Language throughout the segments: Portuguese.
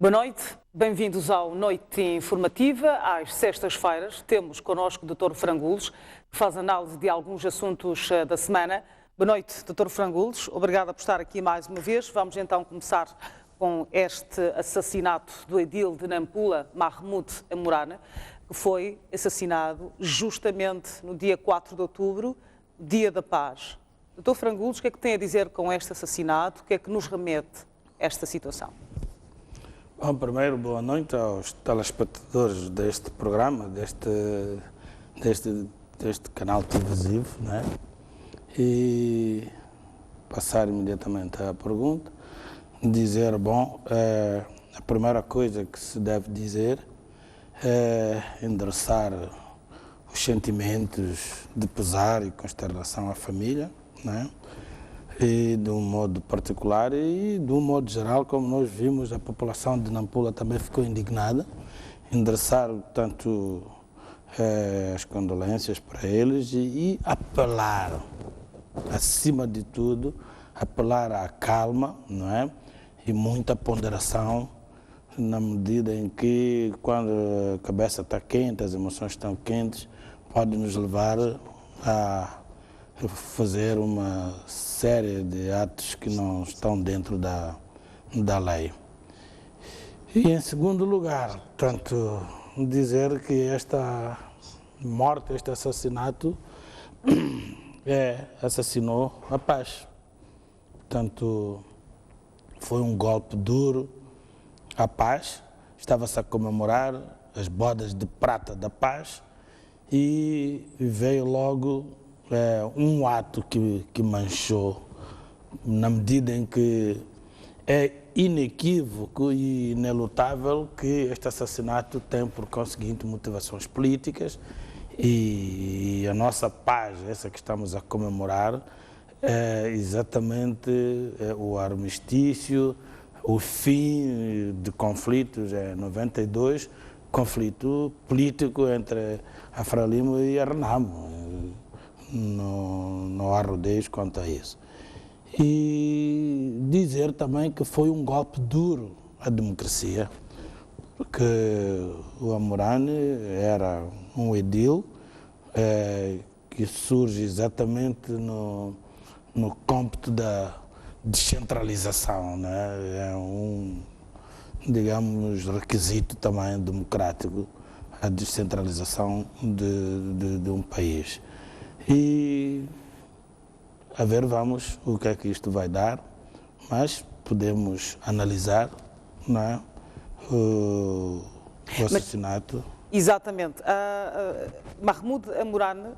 Boa noite, bem-vindos ao Noite Informativa. Às sextas-feiras temos connosco o Dr. Frangulos, que faz análise de alguns assuntos da semana. Boa noite, Dr. Frangulos, obrigada por estar aqui mais uma vez. Vamos então começar com este assassinato do edil de Nampula, Mahmoud Amurane, que foi assassinado justamente no dia 4 de outubro, Dia da Paz. Dr. Frangulos, o que é que tem a dizer com este assassinato? O que é que nos remete a esta situação? Bom, primeiro, boa noite aos telespectadores deste programa, deste canal televisivo, né? E passar imediatamente à pergunta, dizer, a primeira coisa que se deve dizer é endereçar os sentimentos de pesar e consternação à família, né? E de um modo particular e de um modo geral, como nós vimos, a população de Nampula também ficou indignada, endereçar tanto as condolências para eles e apelar, acima de tudo, apelar à calma, não é? E muita ponderação, na medida em que, quando a cabeça está quente, as emoções estão quentes, pode nos levar a fazer uma série de atos que não estão dentro da lei. E, em segundo lugar, tanto dizer que esta morte, este assassinato, assassinou a paz. Portanto, foi um golpe duro à paz. Estava-se a comemorar as bodas de prata da paz e veio logo um ato que manchou, na medida em que é inequívoco e inelutável que este assassinato tem por conseguinte motivações políticas e a nossa paz, essa que estamos a comemorar, é exatamente o armistício, o fim de conflitos em 92, conflito político entre a Frelimo e a Renamo. Não há rodeios quanto a isso. E dizer também que foi um golpe duro à democracia, porque o Amurane era um edil que surge exatamente no cômputo da descentralização, né? É digamos, requisito também democrático, a descentralização de um país. E a ver, vamos, o que é que isto vai dar, mas podemos analisar, não é? O assassinato. Exatamente. Mahmoud Amurane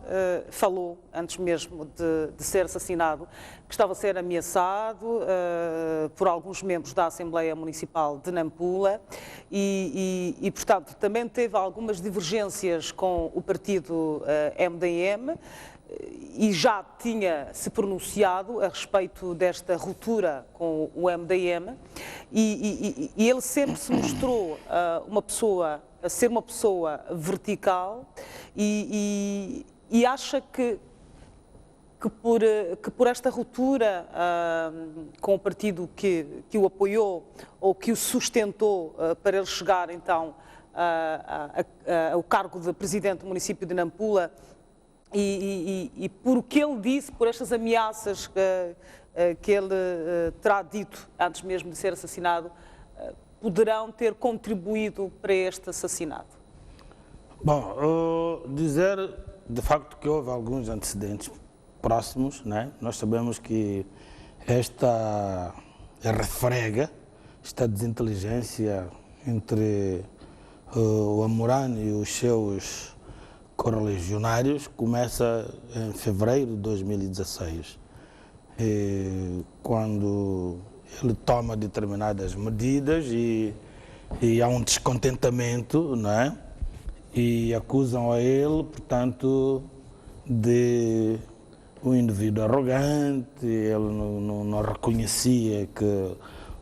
falou, antes mesmo de ser assassinado, que estava a ser ameaçado por alguns membros da Assembleia Municipal de Nampula e, portanto, também teve algumas divergências com o partido MDM e já tinha se pronunciado a respeito desta ruptura com o MDM e ele sempre se mostrou a ser uma pessoa vertical e acha que por esta ruptura com o partido que o apoiou ou que o sustentou para ele chegar então ao cargo de presidente do município de Nampula e por o que ele disse, por estas ameaças que ele terá dito antes mesmo de ser assassinado, poderão ter contribuído para este assassinato? Bom, dizer de facto que houve alguns antecedentes próximos, né? Nós sabemos que esta refrega, esta desinteligência entre o Amurane e os seus correligionários começa em fevereiro de 2016, quando ele toma determinadas medidas e há um descontentamento, não é? E acusam a ele, portanto, de um indivíduo arrogante. Ele não reconhecia que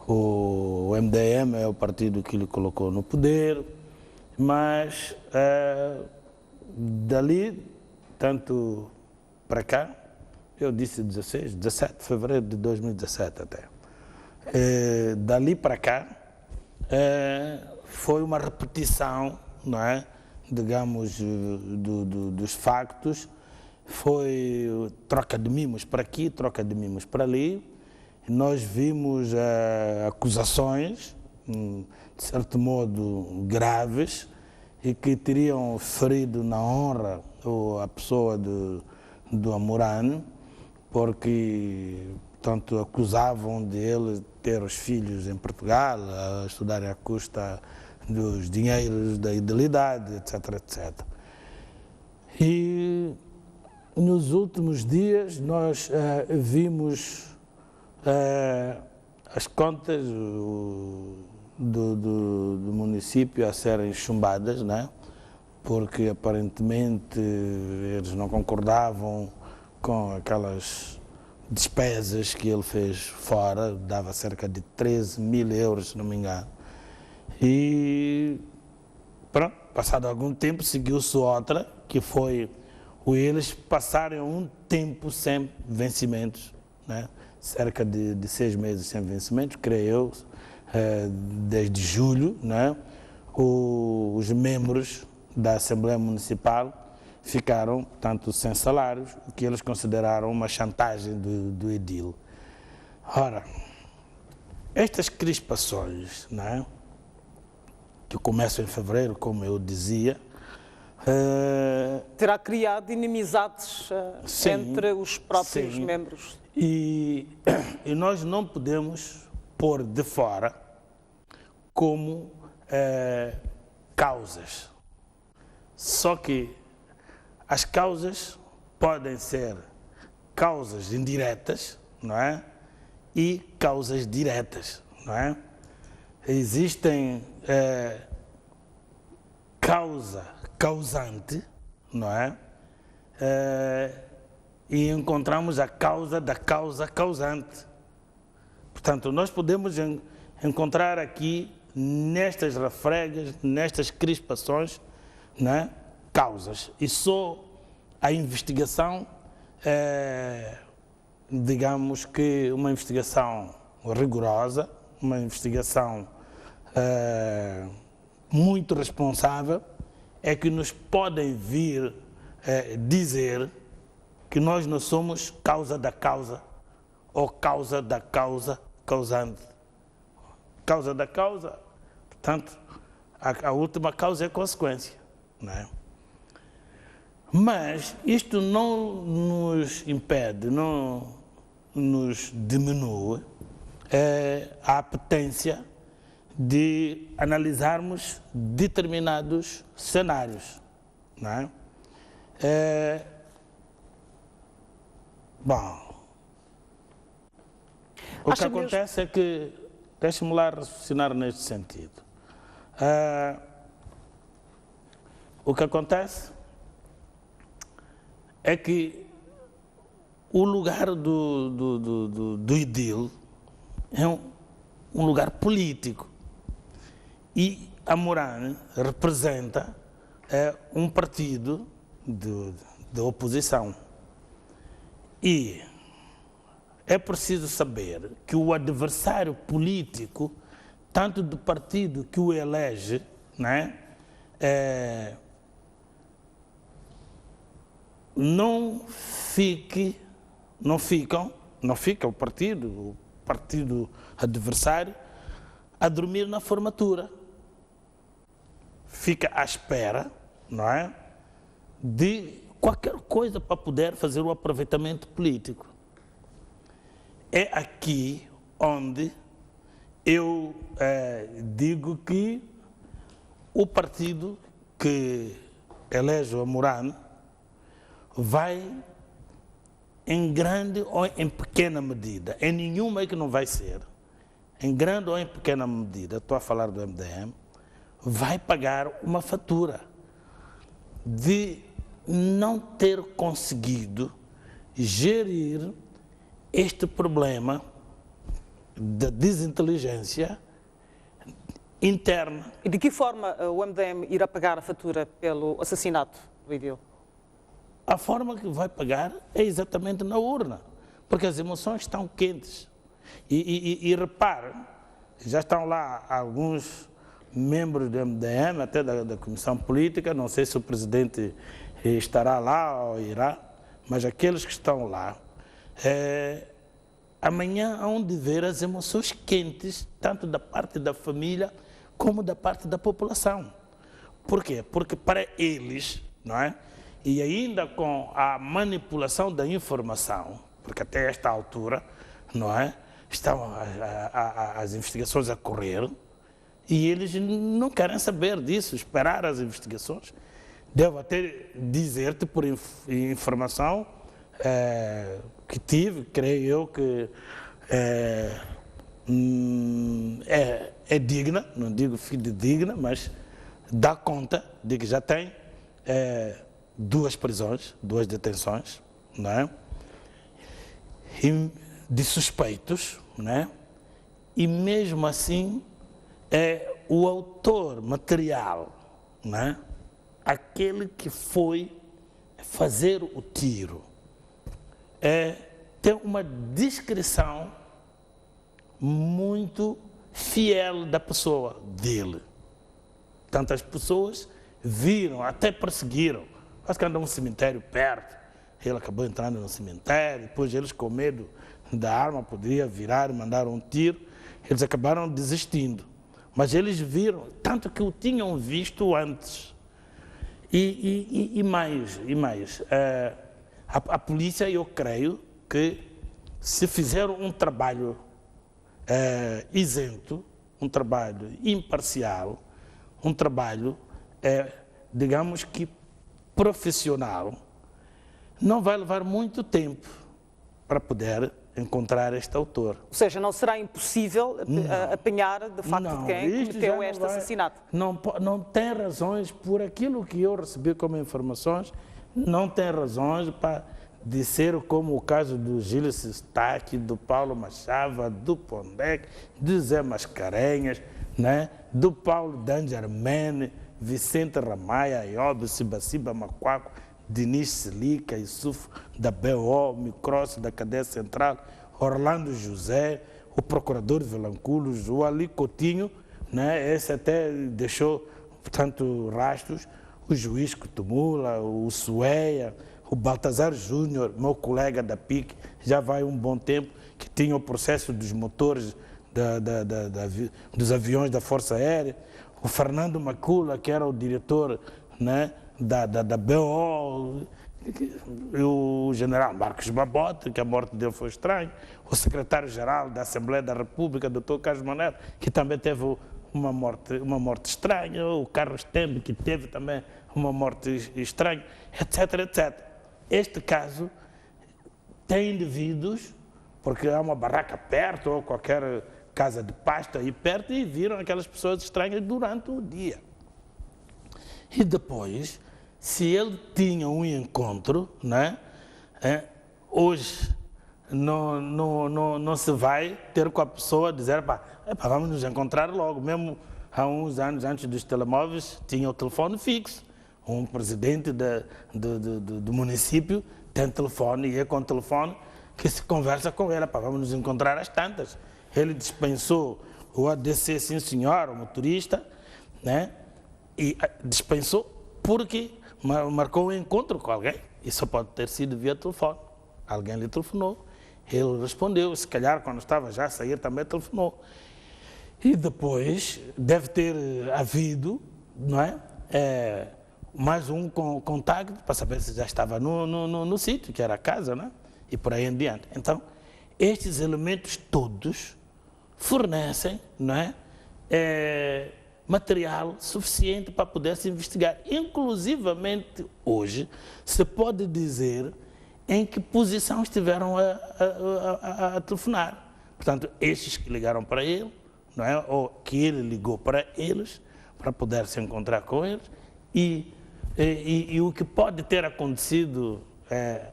o MDM é o partido que lhe colocou no poder, mas dali, tanto para cá, eu disse 17 de fevereiro de 2017 até. Dali para cá, foi uma repetição, não é? Digamos, dos factos. Foi troca de mimos para aqui, troca de mimos para ali. Nós vimos acusações, de certo modo, graves, e que teriam ferido na honra a pessoa do Amurano, porque, portanto, acusavam de ele ter os filhos em Portugal, a estudarem à custa dos dinheiros da idilidade, etc, etc. E nos últimos dias nós vimos as contas do município a serem chumbadas, né? Porque aparentemente eles não concordavam com aquelas despesas que ele fez fora, dava cerca de 13 mil euros, se não me engano. E pronto, passado algum tempo seguiu-se outra, que foi eles passarem um tempo sem vencimentos, né? Cerca de 6 meses sem vencimentos, creio eu, desde julho, né? Os membros da Assembleia Municipal ficaram, portanto, sem salários, o que eles consideraram uma chantagem do edil. Ora, estas crispações, né, que começam em fevereiro, como eu dizia, terá criado inimizades entre os próprios membros. E nós não podemos pôr de fora como causas. Só que as causas podem ser causas indiretas, não é? E causas diretas, não é? Existem causante, não é? E encontramos a causa da causa causante. Portanto, nós podemos encontrar aqui, nestas refregas, nestas crispações, né, causas. E só a investigação, digamos que uma investigação rigorosa, uma investigação muito responsável, é que nos podem vir dizer que nós não somos causa da causa ou causa da causa causante. Causa da causa, portanto, a última causa é a consequência, não é? Mas isto não nos impede, não nos diminui a apetência de analisarmos determinados cenários, não é? Bom, o que acontece é que, deixe-me lá raciocinar neste sentido. O que acontece é que o lugar do edil é um lugar político e Amurano representa um partido de oposição. E é preciso saber que o adversário político, tanto do partido que o elege, né, não fica o partido adversário a dormir na formatura. Fica à espera, não é, de qualquer coisa para poder fazer o aproveitamento político. É aqui onde eu digo que o partido que elege o Amurano vai, em grande ou em pequena medida, em nenhuma é que não vai ser, em grande ou em pequena medida, estou a falar do MDM, vai pagar uma fatura de não ter conseguido gerir este problema da desinteligência interna. E de que forma o MDM irá pagar a fatura pelo assassinato do edil? A forma que vai pagar é exatamente na urna, porque as emoções estão quentes. E repare, Já estão lá alguns membros do MDM, até da Comissão Política, não sei se o presidente estará lá ou irá, mas aqueles que estão lá, amanhã hão de ver as emoções quentes, tanto da parte da família como da parte da população. Por quê? Porque para eles, não é? E ainda com a manipulação da informação, porque até esta altura, não é? Estão as investigações a correr e eles não querem saber disso, esperar as investigações. Devo até dizer-te por informação que tive, creio eu que é digna, não digo fidedigna, mas dá conta de que já tem 2 prisões, 2 detenções, não é? De suspeitos, né? E mesmo assim o autor material, né? Aquele que foi fazer o tiro, tem uma descrição muito fiel da pessoa dele. Tantas pessoas viram, até perseguiram, quase que anda um cemitério perto. Ele acabou entrando no cemitério, depois eles com medo da arma poderia virar e mandar um tiro, eles acabaram desistindo. Mas eles viram, tanto que o tinham visto antes. E mais. A polícia, eu creio que se fizer um trabalho isento, um trabalho imparcial, um trabalho, digamos que profissional, não vai levar muito tempo para poder encontrar este autor. Ou seja, não será impossível apanhar, de facto, quem cometeu este assassinato? Não tem razões, por aquilo que eu recebi como informações, não tem razões para dizer como o caso do Gilles Stack, do Paulo Machava, do Pondec, do Zé Mascarenhas, né? Do Paulo Dangerman, Vicente Ramaia, Ayob, Sibaciba Macuaco, Dinis Silica, Isuf da BO, Micross da Cadeia Central, Orlando José, o procurador Vilanculos, o Ali Coutinho, né? Esse até deixou, portanto, rastros, o juiz Cotumula, o Sueia, o Baltazar Júnior, meu colega da PIC, já vai um bom tempo, que tinha o processo dos motores dos aviões da Força Aérea, o Fernando Macula, que era o diretor, né, da BO, o general Marcos Babote, que a morte dele foi estranha, o secretário-geral da Assembleia da República, Dr. Carlos Maneiro, que também teve uma morte estranha, o Carlos Tembe, que teve também uma morte estranha, etc, etc. Este caso tem indivíduos, porque há uma barraca perto, ou qualquer casa de pasto aí perto, e viram aquelas pessoas estranhas durante o dia. E depois, se ele tinha um encontro, né, hoje não se vai ter com a pessoa dizer, vamos nos encontrar logo. Mesmo há uns anos antes dos telemóveis, tinha o telefone fixo. Um presidente do município tem telefone e é com o telefone que se conversa com ele. Vamos nos encontrar às tantas. Ele dispensou o ADC, sim senhor, o motorista, né? E dispensou porque marcou um encontro com alguém. Isso pode ter sido via telefone. Alguém lhe telefonou, ele respondeu, se calhar quando estava já a sair também telefonou. E depois deve ter havido, não é? Mais um contacto para saber se já estava no sítio, que era a casa, né? E por aí em diante. Então, estes elementos todos fornecem, não é? Material suficiente para poder se investigar. Inclusivamente, hoje, se pode dizer em que posição estiveram a telefonar. Portanto, estes que ligaram para ele, não é? Ou que ele ligou para eles, para poder se encontrar com eles, e o que pode ter acontecido,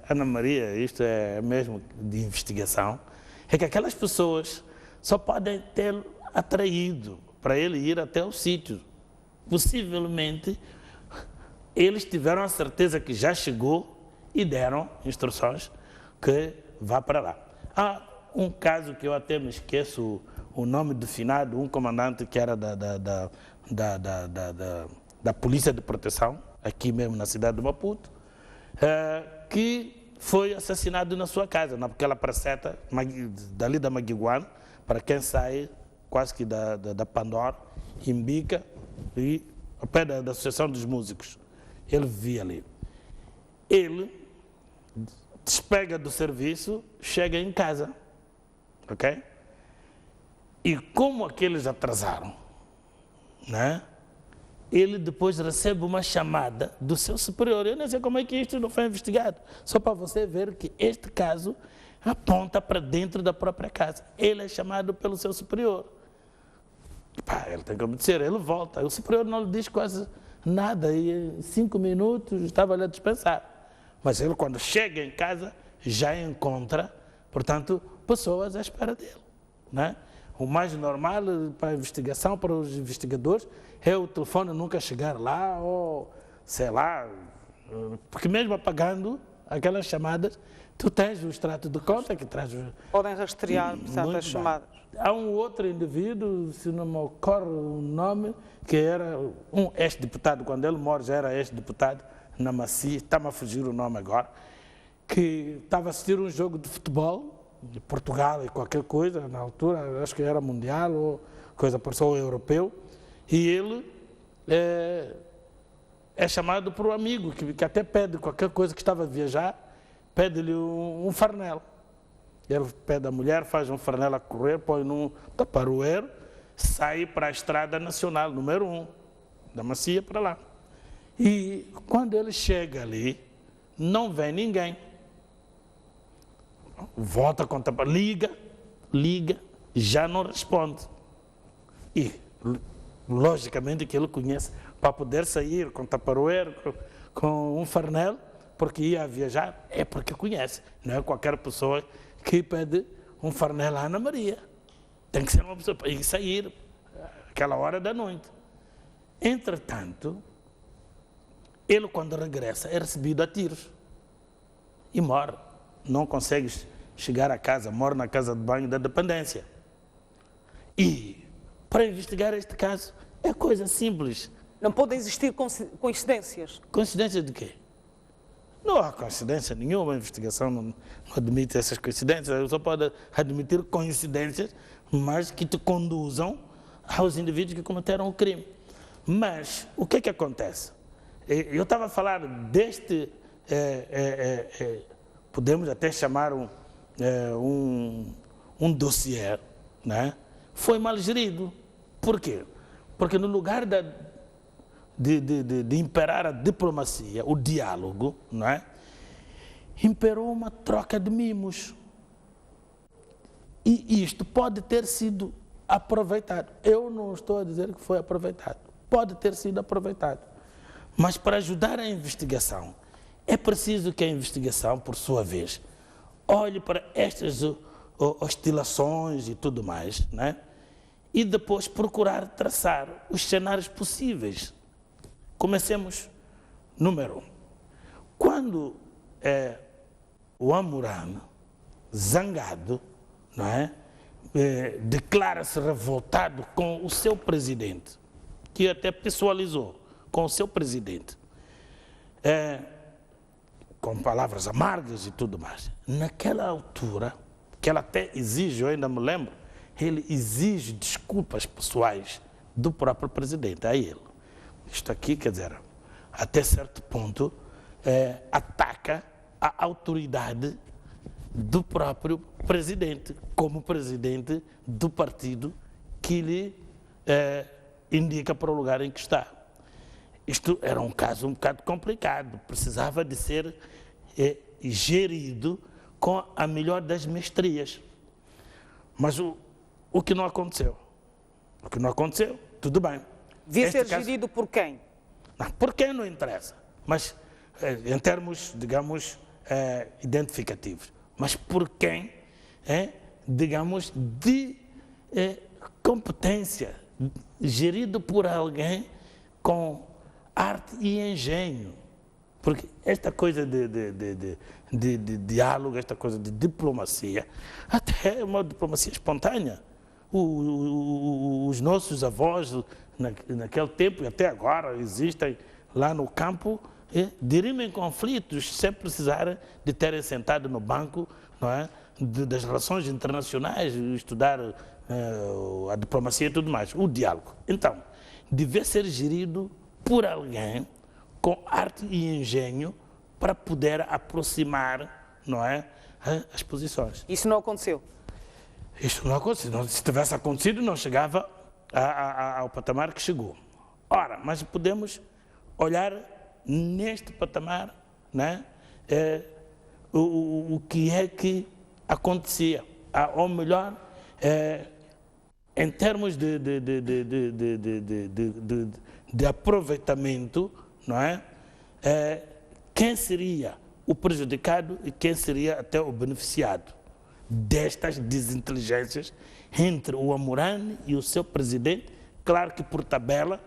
Ana Maria, isto é mesmo de investigação, é que aquelas pessoas só podem ter atraído para ele ir até o sítio. Possivelmente, eles tiveram a certeza que já chegou e deram instruções que vá para lá. Há um caso que eu até me esqueço o nome do finado, um comandante que era da Polícia de Proteção, aqui mesmo na cidade de Maputo, que foi assassinado na sua casa, naquela praceta dali da Maguiguana, para quem sai quase que da Pandora, Imbica, e ao pé da Associação dos Músicos. Ele vivia ali. Ele despega do serviço, chega em casa, ok? E como aqueles atrasaram, né? Ele depois recebe uma chamada do seu superior. Eu não sei como é que isto não foi investigado. Só para você ver que este caso aponta para dentro da própria casa. Ele é chamado pelo seu superior. Pá, ele tem que obedecer, ele volta. O superior não lhe diz quase nada. E em 5 minutos estava ali a dispensar. Mas ele, quando chega em casa, já encontra, portanto, pessoas à espera dele, né? O mais normal para a investigação, para os investigadores, é o telefone nunca chegar lá, ou sei lá, porque mesmo apagando aquelas chamadas, tu tens o extrato de conta que traz... Podem rastrear, portanto, as chamadas. Há um outro indivíduo, se não me ocorre o nome, que era um ex-deputado, quando ele morre já era ex-deputado, na Macia, está-me a fugir o nome agora, que estava a assistir um jogo de futebol, de Portugal e qualquer coisa, na altura, acho que era mundial ou coisa parecida, ou europeu, e ele é chamado por um amigo que até pede qualquer coisa, que estava a viajar, pede-lhe um farnel. Ele pede à mulher, faz um farnel a correr, põe num taparoeiro, sai para a estrada nacional, número 1, da Macia para lá. E quando ele chega ali, não vê ninguém. Volta com o liga, já não responde. E, logicamente, que ele conhece, para poder sair com taparoeiro, com um farnel, porque ia viajar, é porque conhece. Não é qualquer pessoa que pede um farnel à Ana Maria. Tem que ser uma pessoa para ir sair aquela hora da noite. Entretanto, ele, quando regressa, é recebido a tiros e morre. Não consegue chegar a casa, morre na casa de banho da dependência. E, para investigar este caso, é coisa simples. Não podem existir coincidências. Coincidência de quê? Não há coincidência nenhuma, a investigação não admite essas coincidências, só pode admitir coincidências, mas que te conduzam aos indivíduos que cometeram o crime. Mas, o que é que acontece? Eu estava a falar deste, podemos até chamar um dossiê, né? Foi mal gerido. Por quê? Porque no lugar de imperar a diplomacia, o diálogo, não é? Imperou uma troca de mimos. E isto pode ter sido aproveitado. Eu não estou a dizer que foi aproveitado. Pode ter sido aproveitado. Mas para ajudar a investigação, é preciso que a investigação, por sua vez, olhe para estas oscilações e tudo mais, né? E depois procurar traçar os cenários possíveis. Comecemos, número 1. Quando o Amurano, zangado, não é? Declara-se revoltado com o seu presidente, que até pessoalizou com o seu presidente, com palavras amargas e tudo mais. Naquela altura, que ela até exige, eu ainda me lembro, ele exige desculpas pessoais do próprio presidente, a ele. Isto aqui, quer dizer, até certo ponto, ataca a autoridade do próprio presidente, como presidente do partido que lhe indica para o lugar em que está. Isto era um caso um bocado complicado, precisava de ser gerido com a melhor das mestrias. Mas o que não aconteceu? O que não aconteceu, tudo bem. Devia ser gerido por quem? Não, por quem não interessa, mas em termos, digamos, identificativos. Mas por quem, digamos, de competência, gerido por alguém com arte e engenho. Porque esta coisa de diálogo, esta coisa de diplomacia, até é uma diplomacia espontânea. os nossos avós, naquele tempo e até agora, existem lá no campo, dirimem conflitos sem precisar de terem sentado no banco, não é, das relações internacionais, estudar a diplomacia e tudo mais, o diálogo. Então, deve ser gerido por alguém com arte e engenho para poder aproximar, não é, as posições. Isso não aconteceu? Isso não aconteceu. Se tivesse acontecido, não chegava ao patamar que chegou. Ora, mas podemos olhar neste patamar, né, o que é que acontecia, ou melhor, em termos de aproveitamento, não é? Quem seria o prejudicado e quem seria até o beneficiado destas desinteligências entre o Amurane e o seu presidente, claro que por tabela,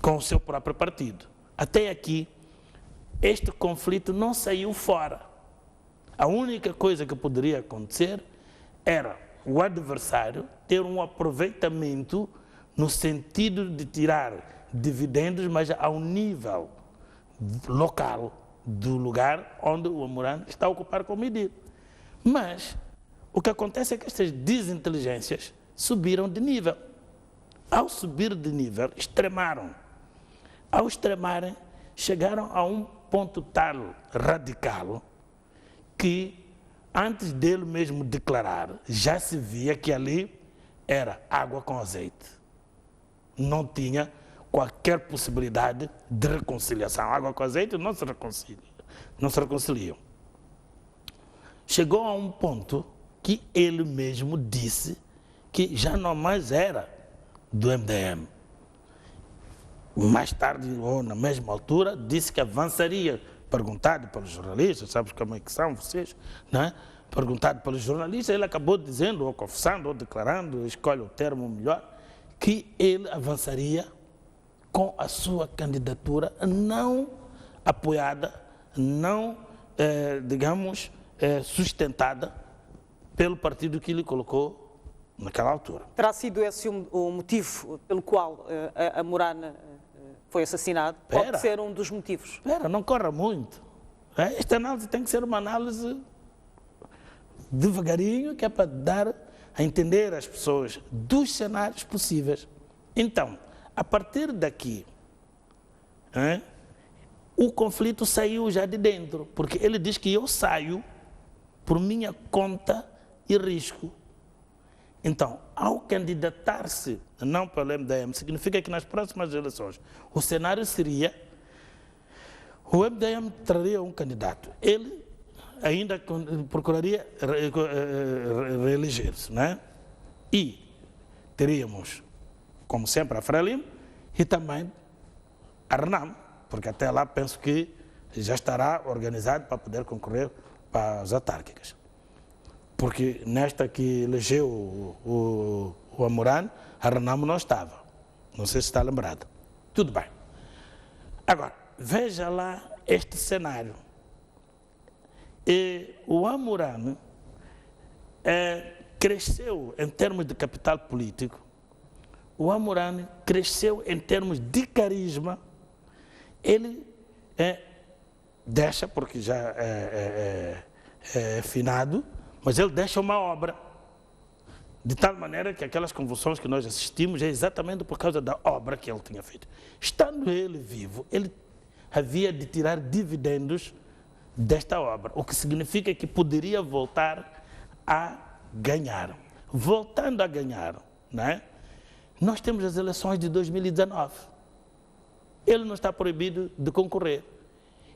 com o seu próprio partido. Até aqui, este conflito não saiu fora. A única coisa que poderia acontecer era o adversário ter um aproveitamento no sentido de tirar dividendos, mas ao nível local do lugar onde o Amurane está a ocupar como medida. Mas o que acontece é que estas desinteligências subiram de nível. Ao subir de nível, extremaram. Ao extremarem, chegaram a um ponto tal radical que, antes dele mesmo declarar, já se via que ali era água com azeite. Não tinha qualquer possibilidade de reconciliação. Água com azeite não se reconciliam. Chegou a um ponto que ele mesmo disse que já não mais era do MDM. Mais tarde, ou na mesma altura, disse que avançaria. Perguntado pelos jornalistas, sabes como é que são vocês, né? Perguntado pelos jornalistas, ele acabou dizendo, ou confessando, ou declarando, escolhe o termo melhor, que ele avançaria com a sua candidatura não apoiada, não, sustentada pelo partido que ele colocou naquela altura. Terá sido esse o motivo pelo qual a Amurane foi assassinado? Pode ser um dos motivos. Espera, não corra muito. Esta análise tem que ser uma análise devagarinho, que é para dar a entender às pessoas dos cenários possíveis. Então, a partir daqui, o conflito saiu já de dentro, porque ele diz que eu saio por minha conta e risco. Então, ao candidatar-se não pelo MDM, significa que nas próximas eleições o cenário seria o MDM traria um candidato, ele ainda procuraria reeleger-se, né? E teríamos, como sempre, a Frelimo e também a Renamo, porque até lá penso que já estará organizado para poder concorrer para as autárquicas. Porque nesta que elegeu o Amurane, a Renamo não estava. Não sei se está lembrado. Tudo bem. Agora, veja lá este cenário. O Amurane cresceu em termos de capital político. O Amurane cresceu em termos de carisma. Ele deixa, porque já é finado, mas ele deixa uma obra, de tal maneira que aquelas convulsões que nós assistimos é exatamente por causa da obra que ele tinha feito. Estando ele vivo, ele havia de tirar dividendos desta obra, o que significa que poderia voltar a ganhar. Voltando a ganhar, né? Nós temos as eleições de 2019. Ele não está proibido de concorrer.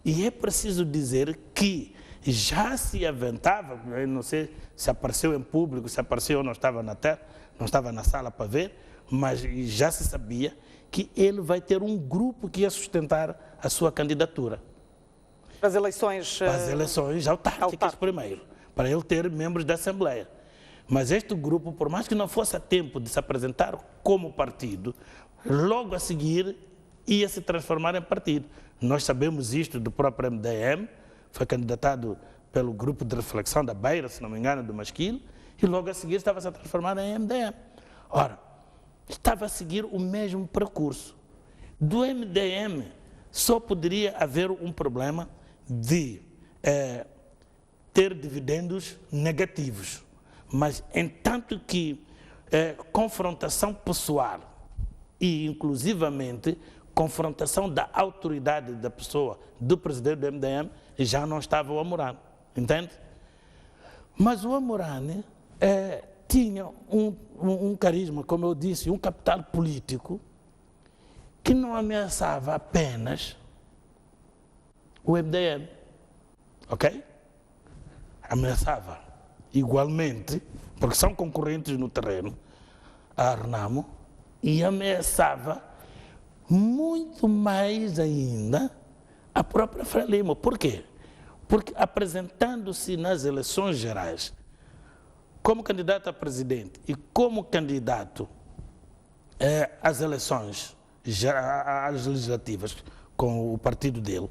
E é preciso dizer que já se aventava, eu não sei se apareceu em público, se apareceu ou não estava na terra, não estava na sala para ver, mas já se sabia que ele vai ter um grupo que ia sustentar a sua candidatura. Para as eleições autárquicas primeiro, para ele ter membros da Assembleia. Mas este grupo, por mais que não fosse a tempo de se apresentar como partido, logo a seguir ia se transformar em partido. Nós sabemos isto do próprio MDM, foi candidatado pelo grupo de reflexão da Beira, se não me engano, do Masquil, e logo a seguir estava-se a transformar em MDM. Ora, estava a seguir o mesmo percurso. Do MDM só poderia haver um problema de ter dividendos negativos, mas em tanto que confrontação pessoal e inclusivamente confrontação da autoridade da pessoa, do presidente do MDM, já não estava o Amurane, entende? Mas o Amurane tinha um carisma, como eu disse, um capital político que não ameaçava apenas o MDM, ok? Ameaçava igualmente, porque são concorrentes no terreno, a Renamo, e ameaçava muito mais ainda a própria Frelimo. Por quê? Porque apresentando-se nas eleições gerais como candidato a presidente e como candidato às eleições às legislativas com o partido dele,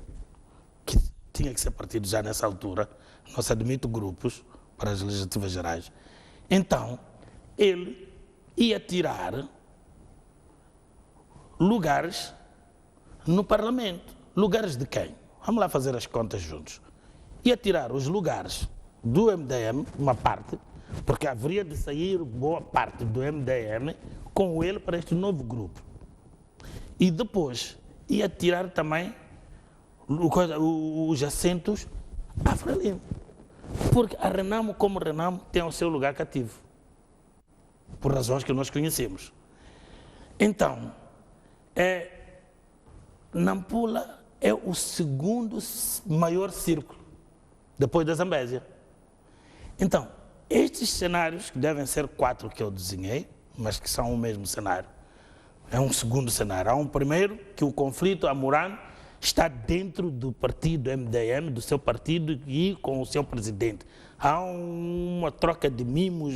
que tinha que ser partido já nessa altura, não se admite grupos para as legislativas gerais, então ele ia tirar lugares no Parlamento. Lugares de quem? Vamos lá fazer as contas juntos. Ia tirar os lugares do MDM, uma parte, porque haveria de sair boa parte do MDM com ele para este novo grupo. E depois ia tirar também os assentos à Frelimo. Porque a Renamo, como Renamo, tem o seu lugar cativo. Por razões que nós conhecemos. Então, Nampula é o segundo maior círculo, depois da Zambésia. Então, estes cenários, que devem ser 4 que eu desenhei, mas que são o mesmo cenário, é um segundo cenário. Há um primeiro, que o conflito Amurane está dentro do partido MDM, do seu partido e com o seu presidente. Há uma troca de mimos,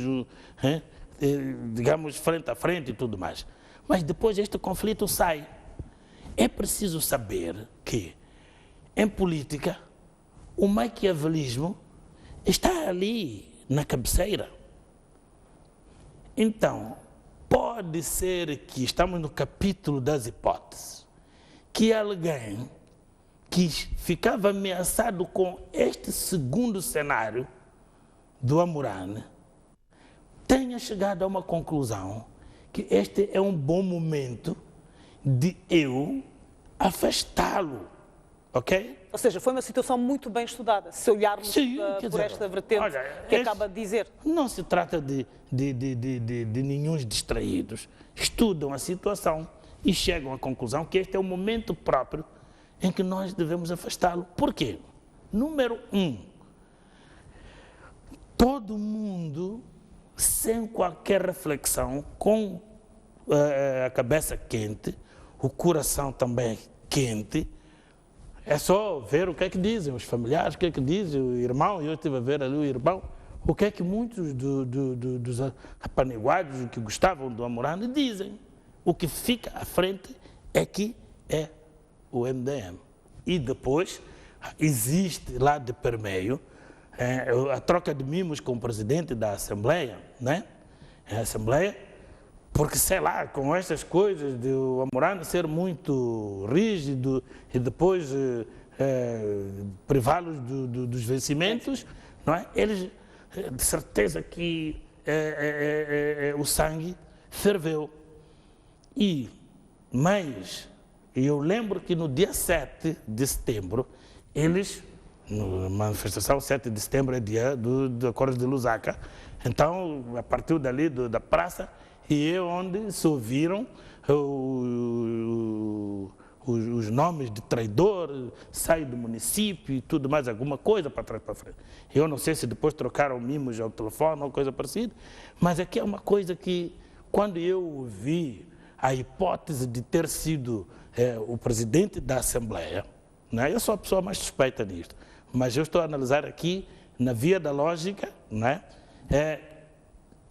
digamos, frente a frente e tudo mais. Mas depois este conflito sai. É preciso saber que, em política, o maquiavelismo está ali na cabeceira. Então, pode ser que estamos no capítulo das hipóteses, que alguém que ficava ameaçado com este segundo cenário do Amurane tenha chegado a uma conclusão que este é um bom momento de eu afastá-lo, ok? Ou seja, foi uma situação muito bem estudada, se olharmos por esta vertente que acaba de dizer. Não se trata de nenhum distraídos. Estudam a situação e chegam à conclusão que este é o momento próprio em que nós devemos afastá-lo. Por quê? Número 1, todo mundo, sem qualquer reflexão, com a cabeça quente, o coração também quente, é só ver o que é que dizem os familiares, o que é que diz o irmão. Eu estive a ver ali o irmão, o que é que muitos dos apaniguados que gostavam do Amurane dizem. O que fica à frente é que é o MDM. E depois existe lá de permeio a troca de mimos com o presidente da Assembleia, né? A Assembleia, porque, sei lá, com estas coisas de o Amurane ser muito rígido e depois privá-los dos vencimentos, não é? Eles, de certeza que o sangue ferveu. Mas eu lembro que no dia 7 de setembro, eles, na manifestação 7 de setembro é dia do Acordo de Lusaka, então, a partir dali da praça, e é onde se ouviram os nomes de traidor, sai do município e tudo mais, alguma coisa para trás para frente. Eu não sei se depois trocaram mimos ao telefone ou coisa parecida, mas aqui é uma coisa que, quando eu ouvi a hipótese de ter sido o presidente da Assembleia, né? Eu sou a pessoa mais suspeita nisto, mas eu estou a analisar aqui na via da lógica, né?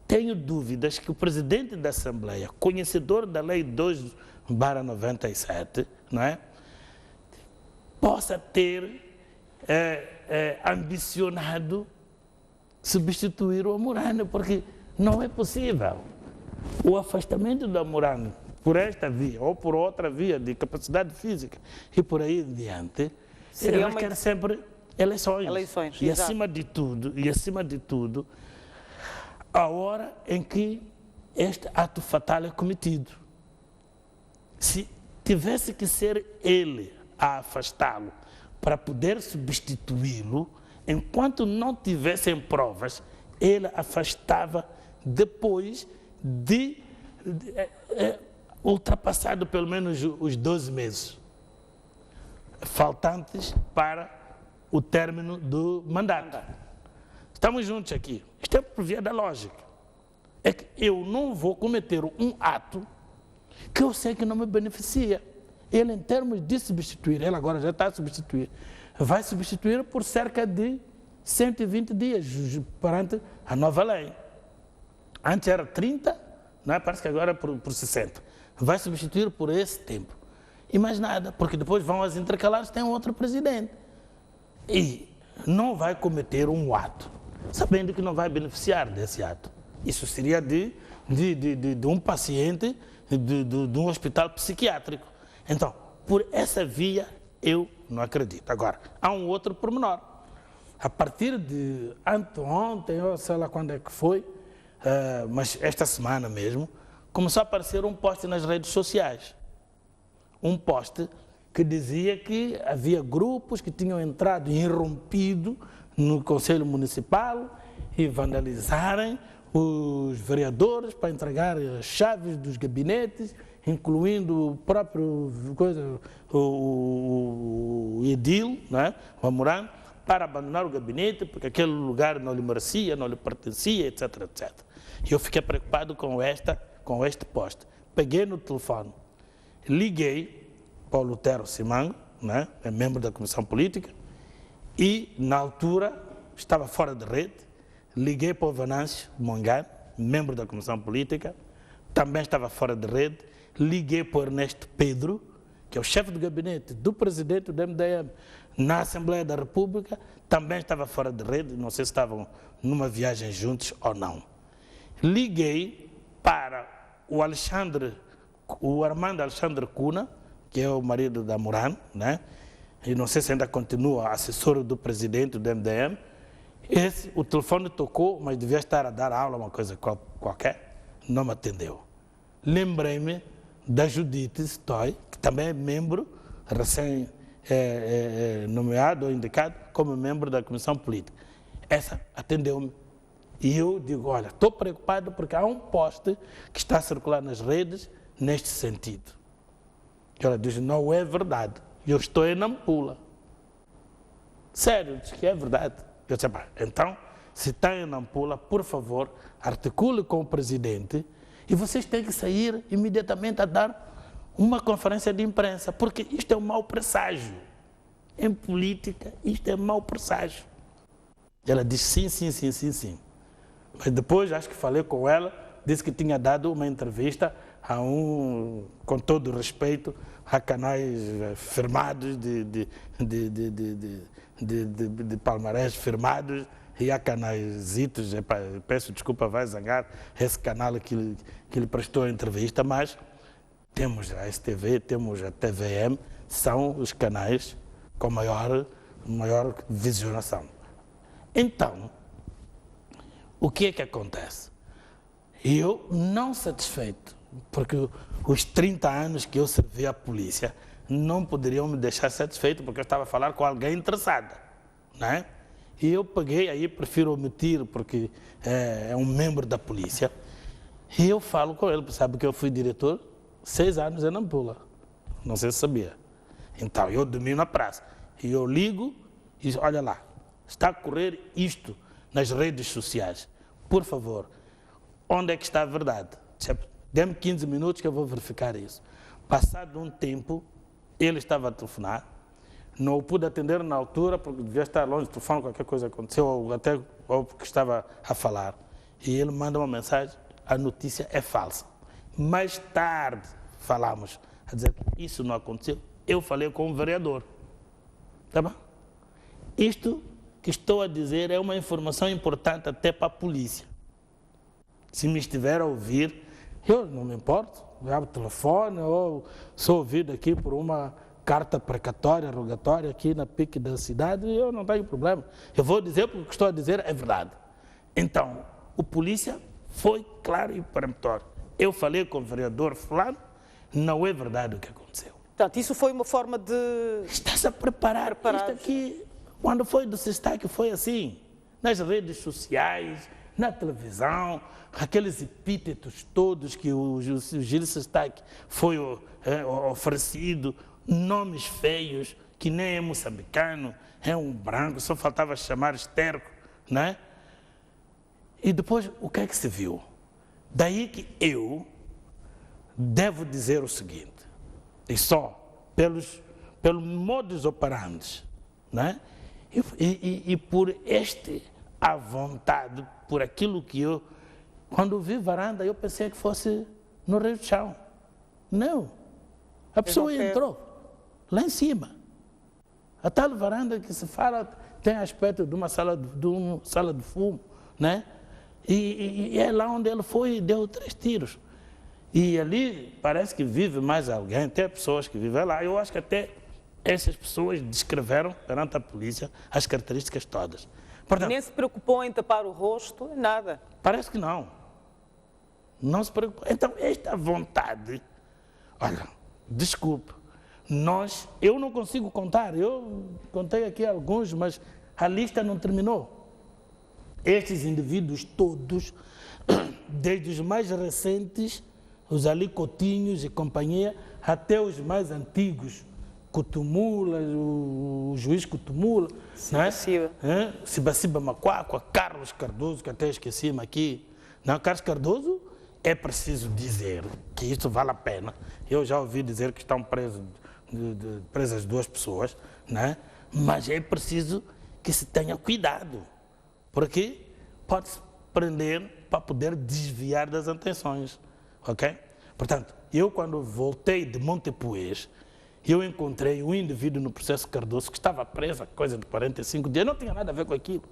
Tenho dúvidas que o presidente da Assembleia, conhecedor da Lei 2/97, não é? Possa ter ambicionado substituir o Amurano, porque não é possível. O afastamento do Amurano por esta via ou por outra via de capacidade física e por aí em diante, ele quer sempre eleições. E acima de tudo, a hora em que este ato fatal é cometido. Se tivesse que ser ele a afastá-lo para poder substituí-lo, enquanto não tivessem provas, ele afastava depois de ultrapassado pelo menos os 12 meses faltantes para o término do mandato. Estamos juntos aqui. Isto é por via da lógica. É que eu não vou cometer um ato que eu sei que não me beneficia. Ele, em termos de substituir, ele agora já está a substituir, vai substituir por cerca de 120 dias perante a nova lei. Antes era 30, não é? Parece que agora é por 60. Vai substituir por esse tempo. E mais nada, porque depois vão as intercalares, tem outro presidente. E não vai cometer um ato, sabendo que não vai beneficiar desse ato. Isso seria de um paciente de um hospital psiquiátrico. Então, por essa via, eu não acredito. Agora, há um outro pormenor. A partir de anteontem, ou sei lá quando é que foi, mas esta semana mesmo, começou a aparecer um post nas redes sociais. Um post que dizia que havia grupos que tinham entrado e irrompido no Conselho Municipal e vandalizarem os vereadores para entregar as chaves dos gabinetes, incluindo o próprio o edil, né, o Amurano, para abandonar o gabinete, porque aquele lugar não lhe merecia, não lhe pertencia, etc, etc. E eu fiquei preocupado com este post. Peguei no telefone, liguei para o Lutero Simango, né, é membro da Comissão Política, e na altura estava fora de rede. Liguei para o Venâncio Mongano, membro da Comissão Política, também estava fora de rede. Liguei para o Ernesto Pedro, que é o chefe do gabinete do presidente do MDM na Assembleia da República, também estava fora de rede, não sei se estavam numa viagem juntos ou não. Liguei para o Armando Alexandre Cuna, que é o marido da Amurano, né? E não sei se ainda continua assessor do presidente do MDM. O telefone tocou, mas devia estar a dar aula, uma coisa qualquer, não me atendeu. Lembrei-me da Judite Stoy, que também é membro, recém-nomeado ou indicado como membro da Comissão Política. Essa atendeu-me. E eu digo, olha, estou preocupado porque há um post que está a circular nas redes neste sentido. E ela diz, não é verdade, eu estou em Nampula. Sério, diz que é verdade. Eu disse, então, se está em Nampula, por favor, articule com o presidente e vocês têm que sair imediatamente a dar uma conferência de imprensa, porque isto é um mau presságio. Em política, isto é mau presságio. Ela disse sim. Mas depois, acho que falei com ela, disse que tinha dado uma entrevista com todo o respeito, a canais firmados de palmarés firmados e há canais itos, peço desculpa, vai zangar esse canal que lhe prestou a entrevista, mas temos a STV, temos a TVM, são os canais com maior visionação. Então, o que é que acontece? Eu, não satisfeito, porque os 30 anos que eu servi à polícia não poderiam me deixar satisfeito, porque eu estava a falar com alguém interessada, né? E eu peguei, aí prefiro omitir, porque é um membro da polícia, e eu falo com ele, sabe que eu fui diretor 6 anos em Nampula, não sei se sabia. Então, eu dormi na praça, e eu ligo e digo, olha lá, está a correr isto nas redes sociais, por favor, onde é que está a verdade? Dê-me 15 minutos que eu vou verificar isso. Passado um tempo, ele estava a telefonar, não o pude atender na altura, porque devia estar longe do telefone, qualquer coisa aconteceu, ou porque estava a falar. E ele manda uma mensagem, a notícia é falsa. Mais tarde, falamos, a dizer, isso não aconteceu, eu falei com o vereador. Tá bom? Isto que estou a dizer é uma informação importante até para a polícia. Se me estiver a ouvir, eu não me importo, eu abro o telefone ou sou ouvido aqui por uma carta precatória, rogatória aqui na PIC da cidade, eu não tenho problema. Eu vou dizer porque o que estou a dizer é verdade. Então, o polícia foi claro e peremptório. Eu falei com o vereador fulano, não é verdade o que aconteceu. Portanto, isso foi uma forma de... Está-se a preparar. Isto aqui, quando foi do Sestac, foi assim. Nas redes sociais, na televisão, aqueles epítetos todos que o Gil Sestac foi oferecido, nomes feios, que nem é moçambicano, é um branco, só faltava chamar esterco, né? E depois, o que é que se viu? Daí que eu devo dizer o seguinte, e só pelo modus operandi, né? E por a vontade, por aquilo que eu, quando vi varanda, eu pensei que fosse no Rio de Chão. Não. A pessoa entrou lá em cima. A tal varanda que se fala tem aspecto de uma sala de fumo, né? E é lá onde ele foi e deu 3 tiros. E ali parece que vive mais alguém, tem pessoas que vivem lá. Eu acho que até essas pessoas descreveram perante a polícia as características todas. Portanto, nem se preocupou em tapar o rosto, nada. Parece que não. Não se preocupou. Então, esta vontade, olha, desculpe, eu não consigo contar, eu contei aqui alguns, mas a lista não terminou. Estes indivíduos todos, desde os mais recentes, os alicotinhos e companhia, até os mais antigos, Cotumula, o juiz Cotumula, Sibaciba Macuacua, Carlos Cardoso, que até esqueci-me aqui. Não, Carlos Cardoso, é preciso dizer que isso vale a pena. Eu já ouvi dizer que estão presas 2 pessoas, né? Mas é preciso que se tenha cuidado, porque pode-se prender para poder desviar das intenções, ok? Portanto, eu quando voltei de Montepuez, eu encontrei um indivíduo no processo Cardoso que estava preso há coisa de 45 dias, não tinha nada a ver com aquilo.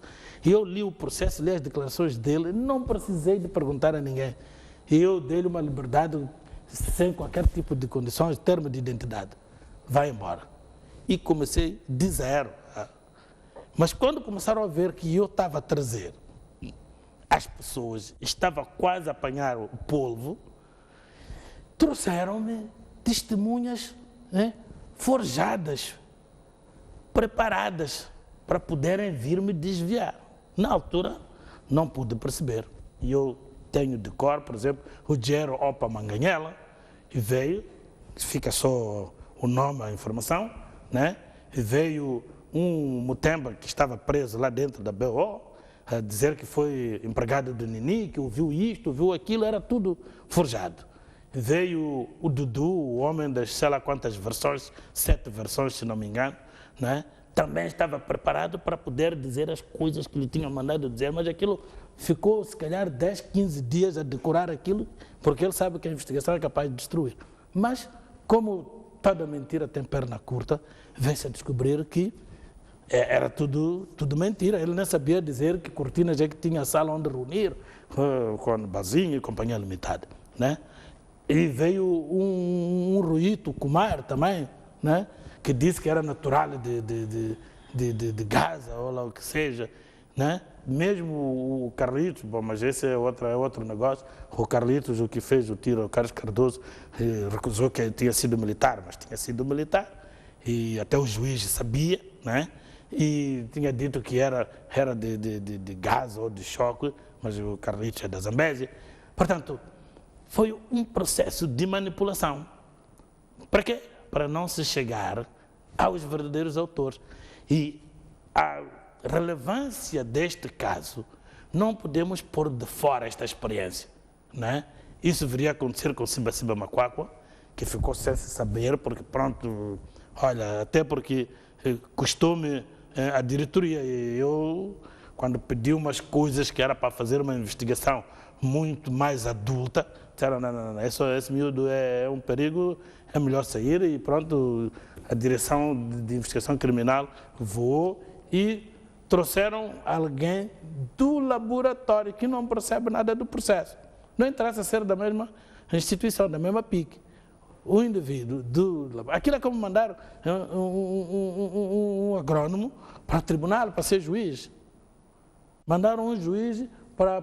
E eu li o processo, li as declarações dele, não precisei de perguntar a ninguém. E eu dei-lhe uma liberdade sem qualquer tipo de condições, termo de identidade. Vai embora. E comecei de zero. Mas quando começaram a ver que eu estava a trazer as pessoas, estava quase a apanhar o polvo, trouxeram-me testemunhas, né, forjadas, preparadas para poderem vir me desviar. Na altura, não pude perceber. E eu tenho de cor, por exemplo, o Gero Opa Manganhela, e veio, fica só o nome, a informação, né? E veio um Mutemba que estava preso lá dentro da BO, a dizer que foi empregado do Nini, que ouviu isto, ouviu aquilo, era tudo forjado. Veio o Dudu, o homem das sei lá quantas versões, 7 versões, se não me engano, né? Também estava preparado para poder dizer as coisas que lhe tinham mandado dizer, mas aquilo ficou, se calhar, 10, 15 dias a decorar aquilo, porque ele sabe que a investigação é capaz de destruir. Mas, como toda mentira tem perna curta, veio-se a descobrir que era tudo mentira. Ele nem sabia dizer que Cortinas é que tinha a sala onde reunir, com Bazinho e Companhia Limitada, né? E veio um Ruito Kumar também, né? Que disse que era natural de Gaza, ou lá o que seja, né? Mesmo o Carlitos, bom, mas esse é outro negócio, o Carlitos, o que fez o tiro ao Carlos Cardoso, recusou que tinha sido militar, mas tinha sido militar, e até o juiz sabia, né? E tinha dito que era de Gaza ou de choque, mas o Carlitos é da Zambésia. Portanto, foi um processo de manipulação. Para quê? Para não se chegar aos verdadeiros autores. E a relevância deste caso, não podemos pôr de fora esta experiência, né? Isso viria a acontecer com Sibaciba Macuacua, que ficou sem se saber, porque pronto, olha, até porque custou-me a diretoria, e eu, quando pedi umas coisas que era para fazer uma investigação muito mais adulta, disseram, não, esse miúdo é um perigo, é melhor sair, e pronto, a direção de investigação criminal voou e trouxeram alguém do laboratório que não percebe nada do processo. Não interessa ser da mesma instituição, da mesma PIC. O indivíduo aquilo é como mandar um agrônomo para o tribunal, para ser juiz. Mandaram um juiz para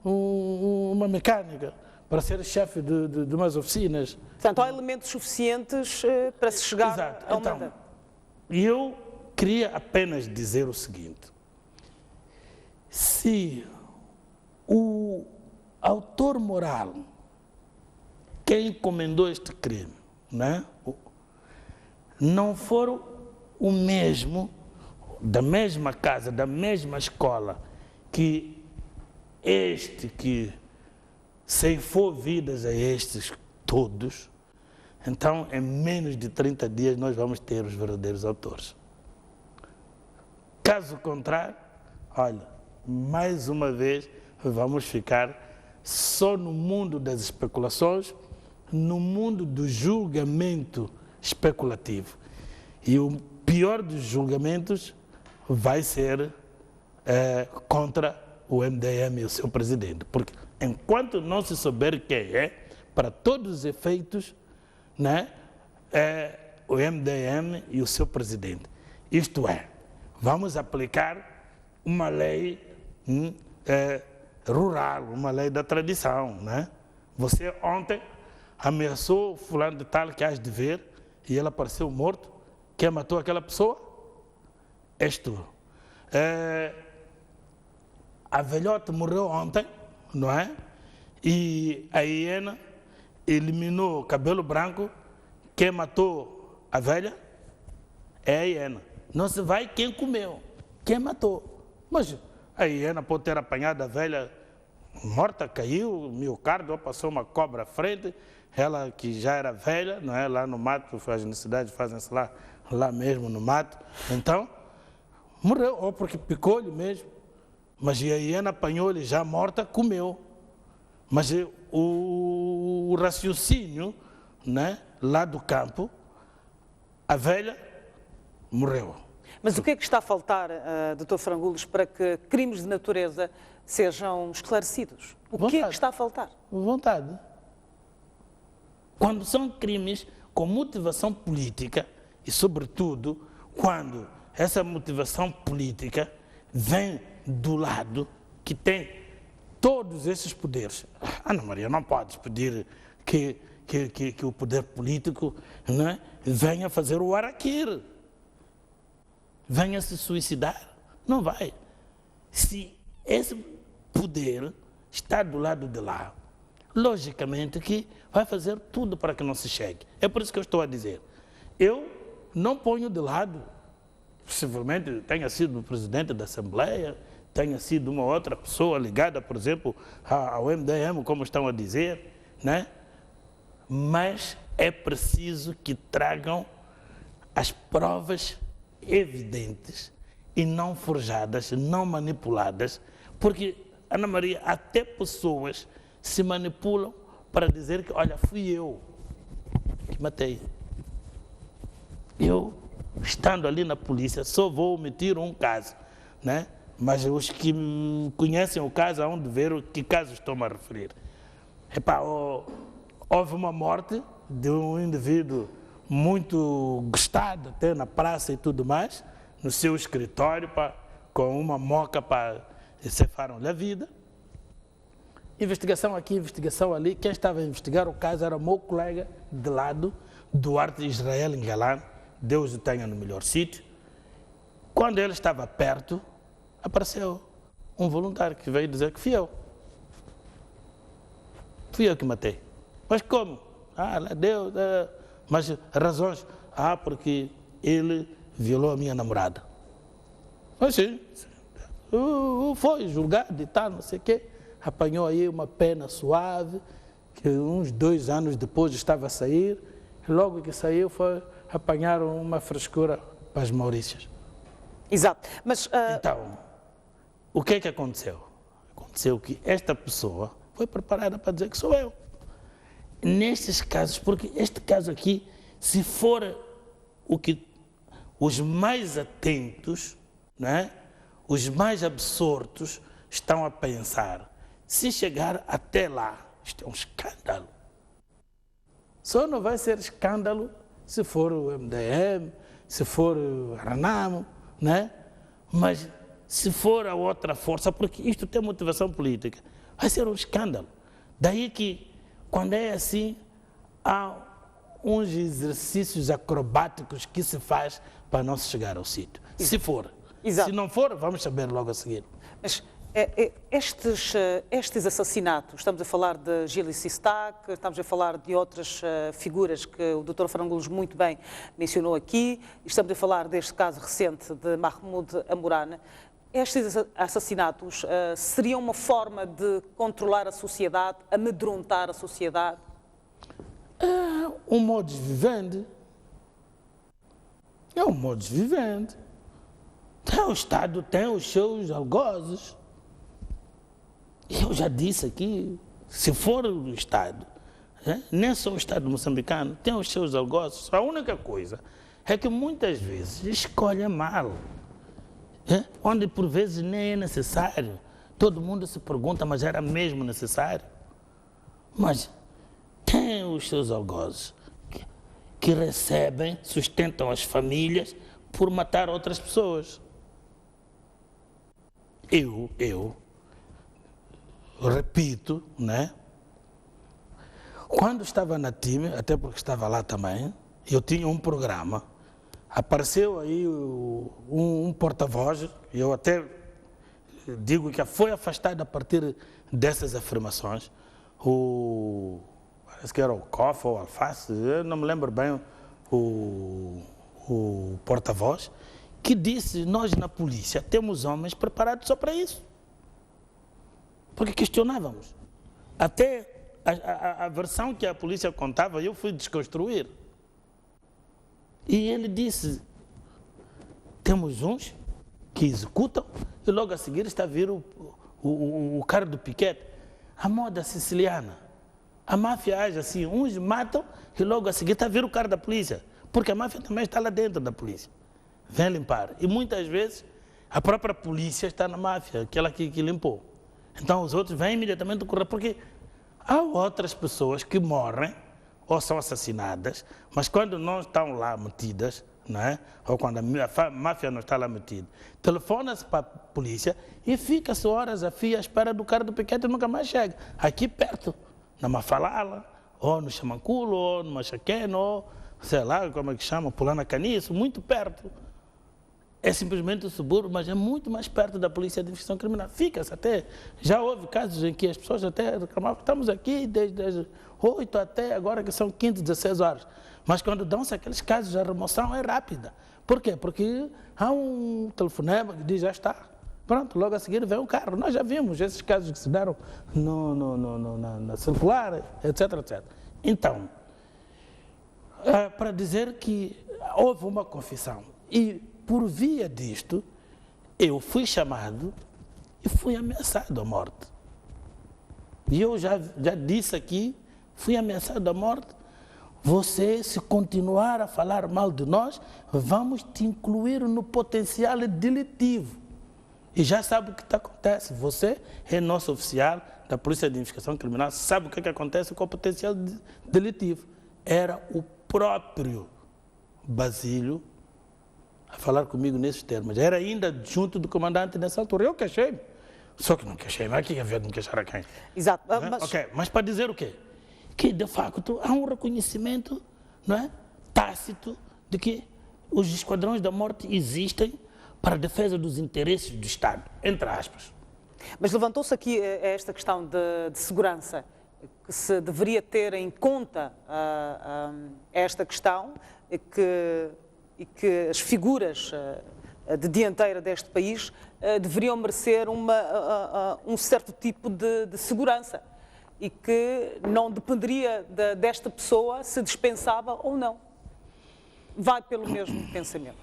uma mecânica, para ser chefe de umas oficinas. Portanto, há elementos suficientes para se chegar a uma... Então, eu queria apenas dizer o seguinte: se o autor moral, quem encomendou este crime, né, não for o mesmo, da mesma casa, da mesma escola, que este que ceifou vidas a estes todos, então em menos de 30 dias nós vamos ter os verdadeiros autores. Caso contrário, olha, mais uma vez vamos ficar só no mundo das especulações, no mundo do julgamento especulativo. E o pior dos julgamentos vai ser contra o MDM e o seu presidente. Porque enquanto não se souber quem é, para todos os efeitos, né, o MDM e o seu presidente. Isto é, vamos aplicar uma lei rural, uma lei da tradição, né? Você ontem ameaçou fulano de tal que has de ver e ele apareceu morto. Quem matou aquela pessoa? És tu. A velhota morreu ontem, não é? E a hiena eliminou o cabelo branco. Quem matou a velha é a hiena. Não se vai quem comeu, quem matou. Mas a hiena pode ter apanhado a velha morta, caiu, miocárdio, passou uma cobra à frente, ela que já era velha, não é? Lá no mato, as necessidades fazem-se lá mesmo no mato. Então, morreu, ou porque picou-lhe mesmo. Mas a hiena apanhou-lhe já morta, comeu. Mas o raciocínio, né, lá do campo, a velha morreu. Mas o que é que está a faltar, Dr. Frangulos, para que crimes de natureza sejam esclarecidos? O que é que está a faltar? Vontade. Quando são crimes com motivação política, e sobretudo quando essa motivação política vem do lado que tem todos esses poderes. Ana Maria, não podes pedir que o poder político, né, venha fazer o araquir, venha se suicidar. Não vai. Se esse poder está do lado de lá, logicamente que vai fazer tudo para que não se chegue. É por isso que eu estou a dizer. Eu não ponho de lado, possivelmente tenha sido o presidente da Assembleia, tenha sido uma outra pessoa ligada, por exemplo, ao MDM, como estão a dizer, né? Mas é preciso que tragam as provas evidentes e não forjadas, não manipuladas, porque, Ana Maria, até pessoas se manipulam para dizer que, olha, fui eu que matei. Eu, estando ali na polícia, só vou omitir um caso, né? Mas os que conhecem o caso hão de ver que caso estou a referir. Epá, houve uma morte de um indivíduo muito gostado, até na praça e tudo mais, no seu escritório, com uma moca para cefaram-lhe a vida. Investigação aqui, investigação ali. Quem estava a investigar o caso era o meu colega de lado, Duarte Israel Engalan, Deus o tenha no melhor sítio. Quando ele estava perto, apareceu um voluntário que veio dizer que fui eu. Fui eu que matei. Mas como? Deus, mas razões? Porque ele violou a minha namorada. Mas sim, foi julgado e tal, não sei o quê. Apanhou aí uma pena suave, que uns 2 anos depois estava a sair, e logo que saiu foi apanhar uma frescura para as Maurícias. Exato. Mas, Então, o que é que aconteceu? Aconteceu que esta pessoa foi preparada para dizer que sou eu. Nestes casos, porque este caso aqui, se for os mais atentos, não é? Os mais absortos estão a pensar, se chegar até lá, isto é um escândalo. Só não vai ser escândalo se for o MDM, se for o Renamo, né? Mas se for a outra força, porque isto tem motivação política, vai ser um escândalo. Daí que, quando é assim, há uns exercícios acrobáticos que se faz para não se chegar ao sítio. Se for. Exato. Se não for, vamos saber logo a seguir. Mas estes assassinatos, estamos a falar de Gili Sistak, estamos a falar de outras figuras que o Dr. Frangolos muito bem mencionou aqui, estamos a falar deste caso recente de Mahmoud Amurane. Estes assassinatos seriam uma forma de controlar a sociedade, amedrontar a sociedade? É um modus vivendi. É um modus vivendi. O Estado tem os seus algozes. Eu já disse aqui, se for o Estado, nem só o Estado moçambicano, tem os seus algozes. A única coisa é que muitas vezes escolhe mal, onde por vezes nem é necessário. Todo mundo se pergunta, mas era mesmo necessário? Mas tem os seus algozes que recebem, sustentam as famílias por matar outras pessoas. Eu repito, né? Quando estava na time, até porque estava lá também, eu tinha um programa. Apareceu aí um porta-voz, eu até digo que foi afastado a partir dessas afirmações. Parece que era o Kofa ou Alface, eu não me lembro bem o porta-voz, que disse, nós na polícia temos homens preparados só para isso. Porque questionávamos. Até a versão que a polícia contava, eu fui desconstruir. E ele disse, temos uns que executam e logo a seguir está a vir o cara do piquete. A moda siciliana. A máfia age assim, uns matam e logo a seguir está a vir o cara da polícia. Porque a máfia também está lá dentro da polícia. Vem limpar. E muitas vezes a própria polícia está na máfia, aquela que limpou. Então os outros vêm imediatamente correr, porque há outras pessoas que morrem ou são assassinadas, mas quando não estão lá metidas, não é? Ou quando a máfia não está lá metida, telefona-se para a polícia e fica-se horas a fio à espera do cara do piquete e nunca mais chega. Aqui perto, na Mafalala, ou no Chamanculo, ou no Machaqueno, ou sei lá como é que chama, Pulana Caniço, muito perto. É simplesmente o subúrbio, mas é muito mais perto da Polícia de Investigação Criminal. Fica-se até. Já houve casos em que as pessoas até reclamavam, estamos aqui desde 8 até agora que são 15, 16 horas. Mas quando dão-se aqueles casos, a remoção é rápida. Por quê? Porque há um telefonema que diz, já está. Pronto, logo a seguir vem o carro. Nós já vimos esses casos que se deram na circular, etc, etc. Então, para dizer que houve uma confissão e por via disto, eu fui chamado e fui ameaçado à morte. E eu já disse aqui, fui ameaçado à morte. Você, se continuar a falar mal de nós, vamos te incluir no potencial delitivo. E já sabe o que acontece. Você é nosso oficial da Polícia de Investigação Criminal, sabe o que acontece com o potencial delitivo. Era o próprio Basílio a falar comigo nesses termos. Era ainda junto do comandante nessa altura. Eu queixei-me. Só que não queixei-me. Aqui havia de me queixar a quem? Exato. Mas... Okay. Mas para dizer o quê? Que, de facto, há um reconhecimento, não é, tácito de que os esquadrões da morte existem para a defesa dos interesses do Estado, entre aspas. Mas levantou-se aqui esta questão de segurança, que se deveria ter em conta esta questão e que as figuras de dianteira deste país deveriam merecer um certo tipo de segurança e que não dependeria desta pessoa se dispensava ou não. Vai pelo mesmo pensamento?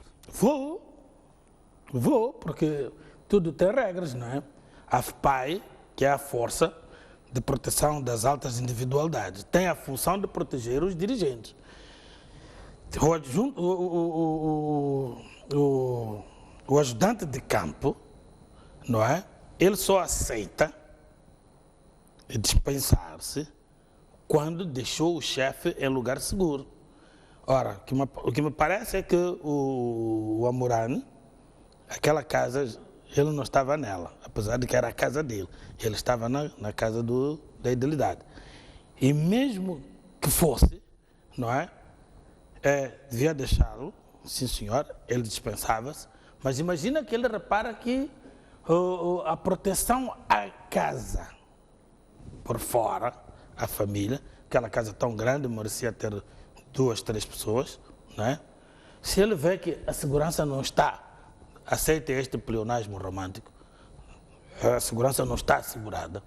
Vou, porque tudo tem regras, não é? A FPAI, que é a Força de Proteção das Altas Individualidades, tem a função de proteger os dirigentes. o ajudante de campo, não é? Ele só aceita dispensar-se quando deixou o chefe em lugar seguro. Ora, o que me parece é que o Amurane, aquela casa, ele não estava nela, apesar de que era a casa dele. Ele estava na casa da Idilidade. E mesmo que fosse, não é? Devia deixá-lo, sim senhor, ele dispensava-se, mas imagina que ele repara que a proteção à casa, por fora, a família, aquela casa tão grande, merecia ter 2, 3 pessoas, não é? Se ele vê que a segurança não está, aceita este pleonasmo romântico, a segurança não está assegurada,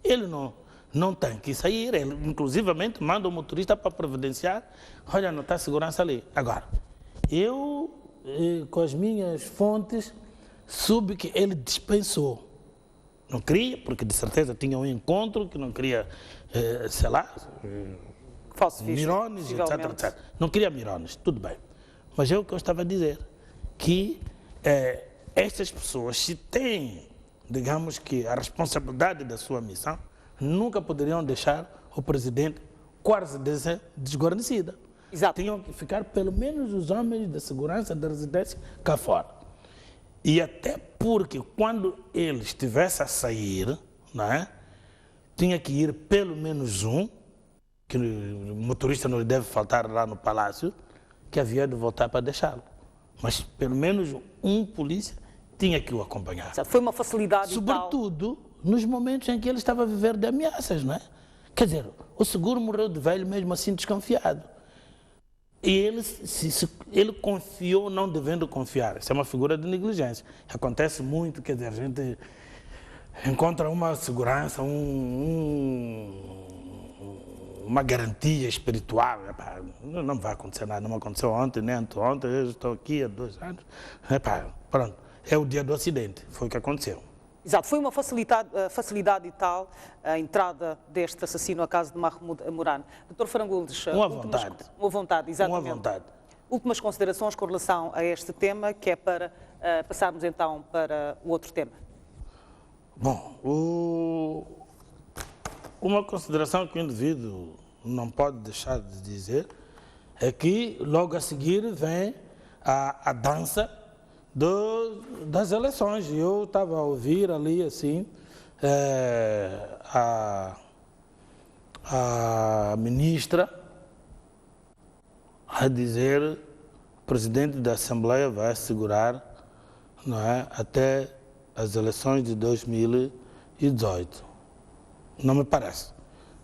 ele não tem que sair, ele inclusivamente manda o motorista para providenciar, olha, não está segurança ali. Agora, eu, com as minhas fontes, soube que ele dispensou. Não queria, porque de certeza tinha um encontro, que não queria, sei lá, mirones, etc. Não queria mirones, tudo bem. Mas é o que eu estava a dizer, que estas pessoas, se têm, digamos que, a responsabilidade da sua missão, nunca poderiam deixar o presidente quase desguarnecida. Exato. Tinham que ficar pelo menos os homens da segurança da residência cá fora. E até porque quando ele estivesse a sair, não é, tinha que ir pelo menos um, que o motorista não lhe deve faltar lá no palácio, que havia de voltar para deixá-lo. Mas pelo menos um polícia tinha que o acompanhar. Foi uma facilidade. Sobretudo nos momentos em que ele estava a viver de ameaças, não é? Quer dizer, o seguro morreu de velho mesmo assim desconfiado. E ele confiou não devendo confiar. Isso é uma figura de negligência. Acontece muito, quer dizer, a gente encontra uma segurança, uma garantia espiritual. Não vai acontecer nada, não aconteceu ontem, nem anteontem, eu estou aqui há 2 anos. Pronto, é o dia do acidente, foi o que aconteceu. Exato, foi uma facilidade e tal a entrada deste assassino à casa de Mahmoud Amurane. Dr. Frangouldes, uma vontade. Uma vontade, exatamente. Uma vontade. Últimas considerações com relação a este tema, que é para passarmos então para o outro tema. Bom, uma consideração que o indivíduo não pode deixar de dizer é que logo a seguir vem a dança das eleições. Eu estava a ouvir ali, assim, a ministra a dizer que o presidente da Assembleia vai assegurar, não é, até as eleições de 2018. Não me parece.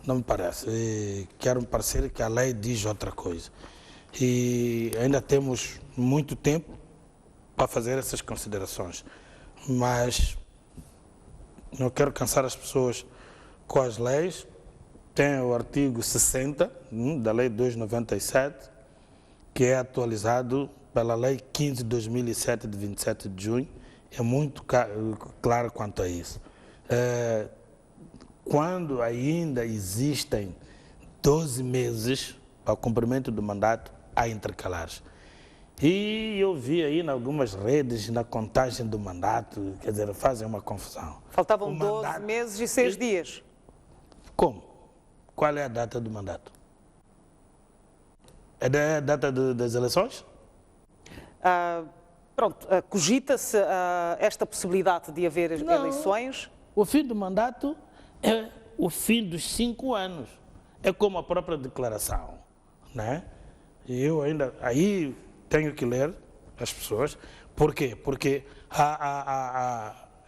Não me parece. E quero parecer que a lei diz outra coisa. E ainda temos muito tempo para fazer essas considerações, mas não quero cansar as pessoas com as leis. Tem o artigo 60 da Lei 297, que é atualizado pela Lei 15 de 2007, de 27 de junho, é muito claro quanto a isso. Quando ainda existem 12 meses para o cumprimento do mandato, há intercalares. E eu vi aí em algumas redes, na contagem do mandato, quer dizer, fazem uma confusão. Faltavam 12 meses e 6 dias. Como? Qual é a data do mandato? É a data das eleições? Pronto, cogita-se esta possibilidade de haver eleições? O fim do mandato é o fim dos 5 anos. É como a própria declaração, né? E eu ainda aí tenho que ler as pessoas. Por quê? Porque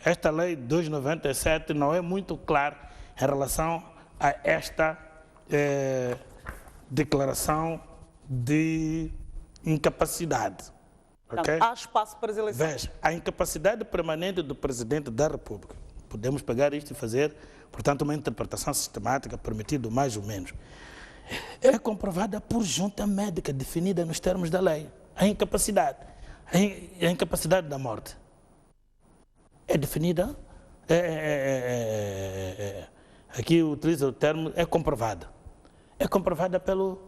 esta lei 297 não é muito clara em relação a esta declaração de incapacidade. Okay? Há espaço para as eleições. Veja, a incapacidade permanente do Presidente da República, podemos pegar isto e fazer, portanto, uma interpretação sistemática, permitido mais ou menos, é comprovada por junta médica definida nos termos da lei. A incapacidade da morte é definida, aqui utiliza o termo, é comprovada. É comprovada pelo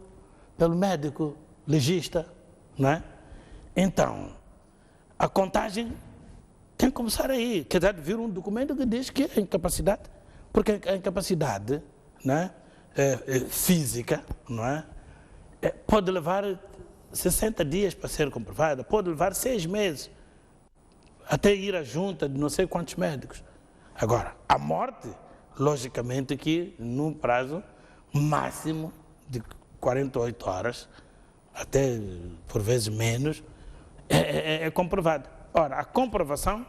médico legista, não é? Então, a contagem tem que começar aí. Quer dizer, vir um documento que diz que é incapacidade, porque a incapacidade, né, física, não é? Pode levar 60 dias para ser comprovada, pode levar 6 meses, até ir à junta de não sei quantos médicos. Agora, a morte, logicamente que num prazo máximo de 48 horas, até por vezes menos, é comprovada. Ora, a comprovação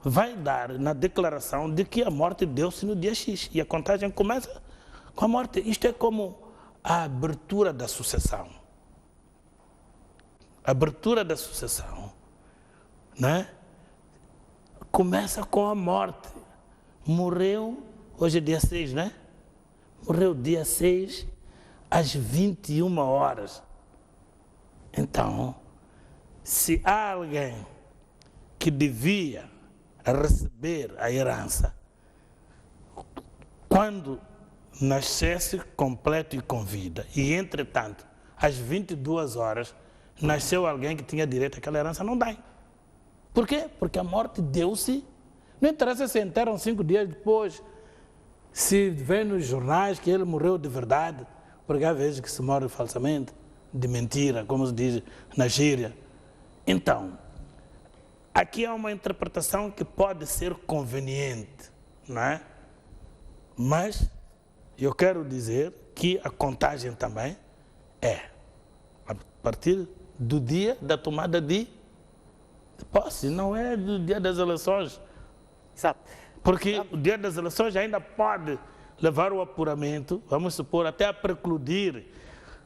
vai dar na declaração de que a morte deu-se no dia X e a contagem começa com a morte. Isto é como a abertura da sucessão. A abertura da sucessão, né, começa com a morte. Morreu, hoje é dia 6, né? Morreu dia 6 às 21 horas. Então, se há alguém que devia receber a herança, quando nascesse completo e com vida, e entretanto, às 22 horas, nasceu alguém que tinha direito àquela herança, não dá. Por quê? Porque a morte deu-se, não interessa se enterram 5 dias depois, se vê nos jornais que ele morreu de verdade, porque há vezes que se morre falsamente, de mentira, como se diz na gíria. Então, aqui há uma interpretação que pode ser conveniente, não é? Mas eu quero dizer que a contagem também é a partir do dia da tomada de posse, não é do dia das eleições. Exato. Porque o dia das eleições ainda pode levar o apuramento, vamos supor, até a precludir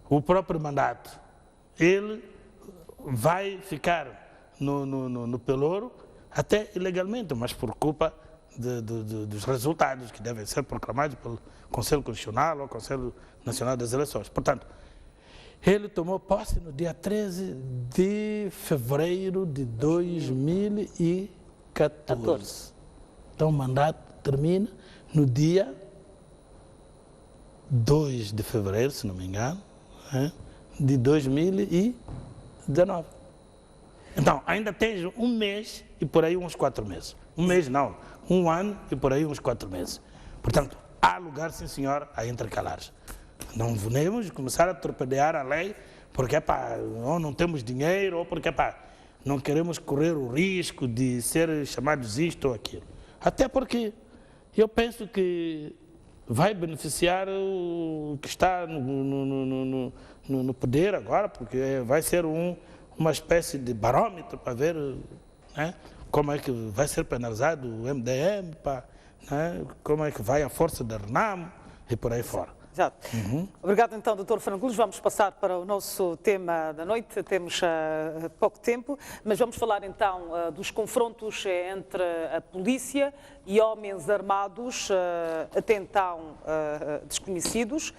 o próprio mandato. Ele vai ficar no pelouro até ilegalmente, mas por culpa dos resultados que devem ser proclamados pelo Conselho Constitucional ou Conselho Nacional das Eleições. Portanto, ele tomou posse no dia 13 de fevereiro de 2014. Então, o mandato termina no dia 2 de fevereiro, se não me engano, de 2019. Então, ainda tens um mês e por aí uns 4 meses. Um mês não, um ano e por aí uns 4 meses. Portanto, há lugar, sim senhor, a intercalar. Não vamos começar a torpedear a lei porque ou não temos dinheiro ou porque não queremos correr o risco de ser chamados isto ou aquilo. Até porque eu penso que vai beneficiar o que está no poder agora, porque vai ser uma espécie de barômetro para ver, né, como é que vai ser penalizado o MDM, né, como é que vai a força da RENAMO e por aí fora. Exato. Obrigado então, Dr. Franco Luz. Vamos passar para o nosso tema da noite. Temos pouco tempo, mas vamos falar então dos confrontos entre a polícia e homens armados, até então desconhecidos,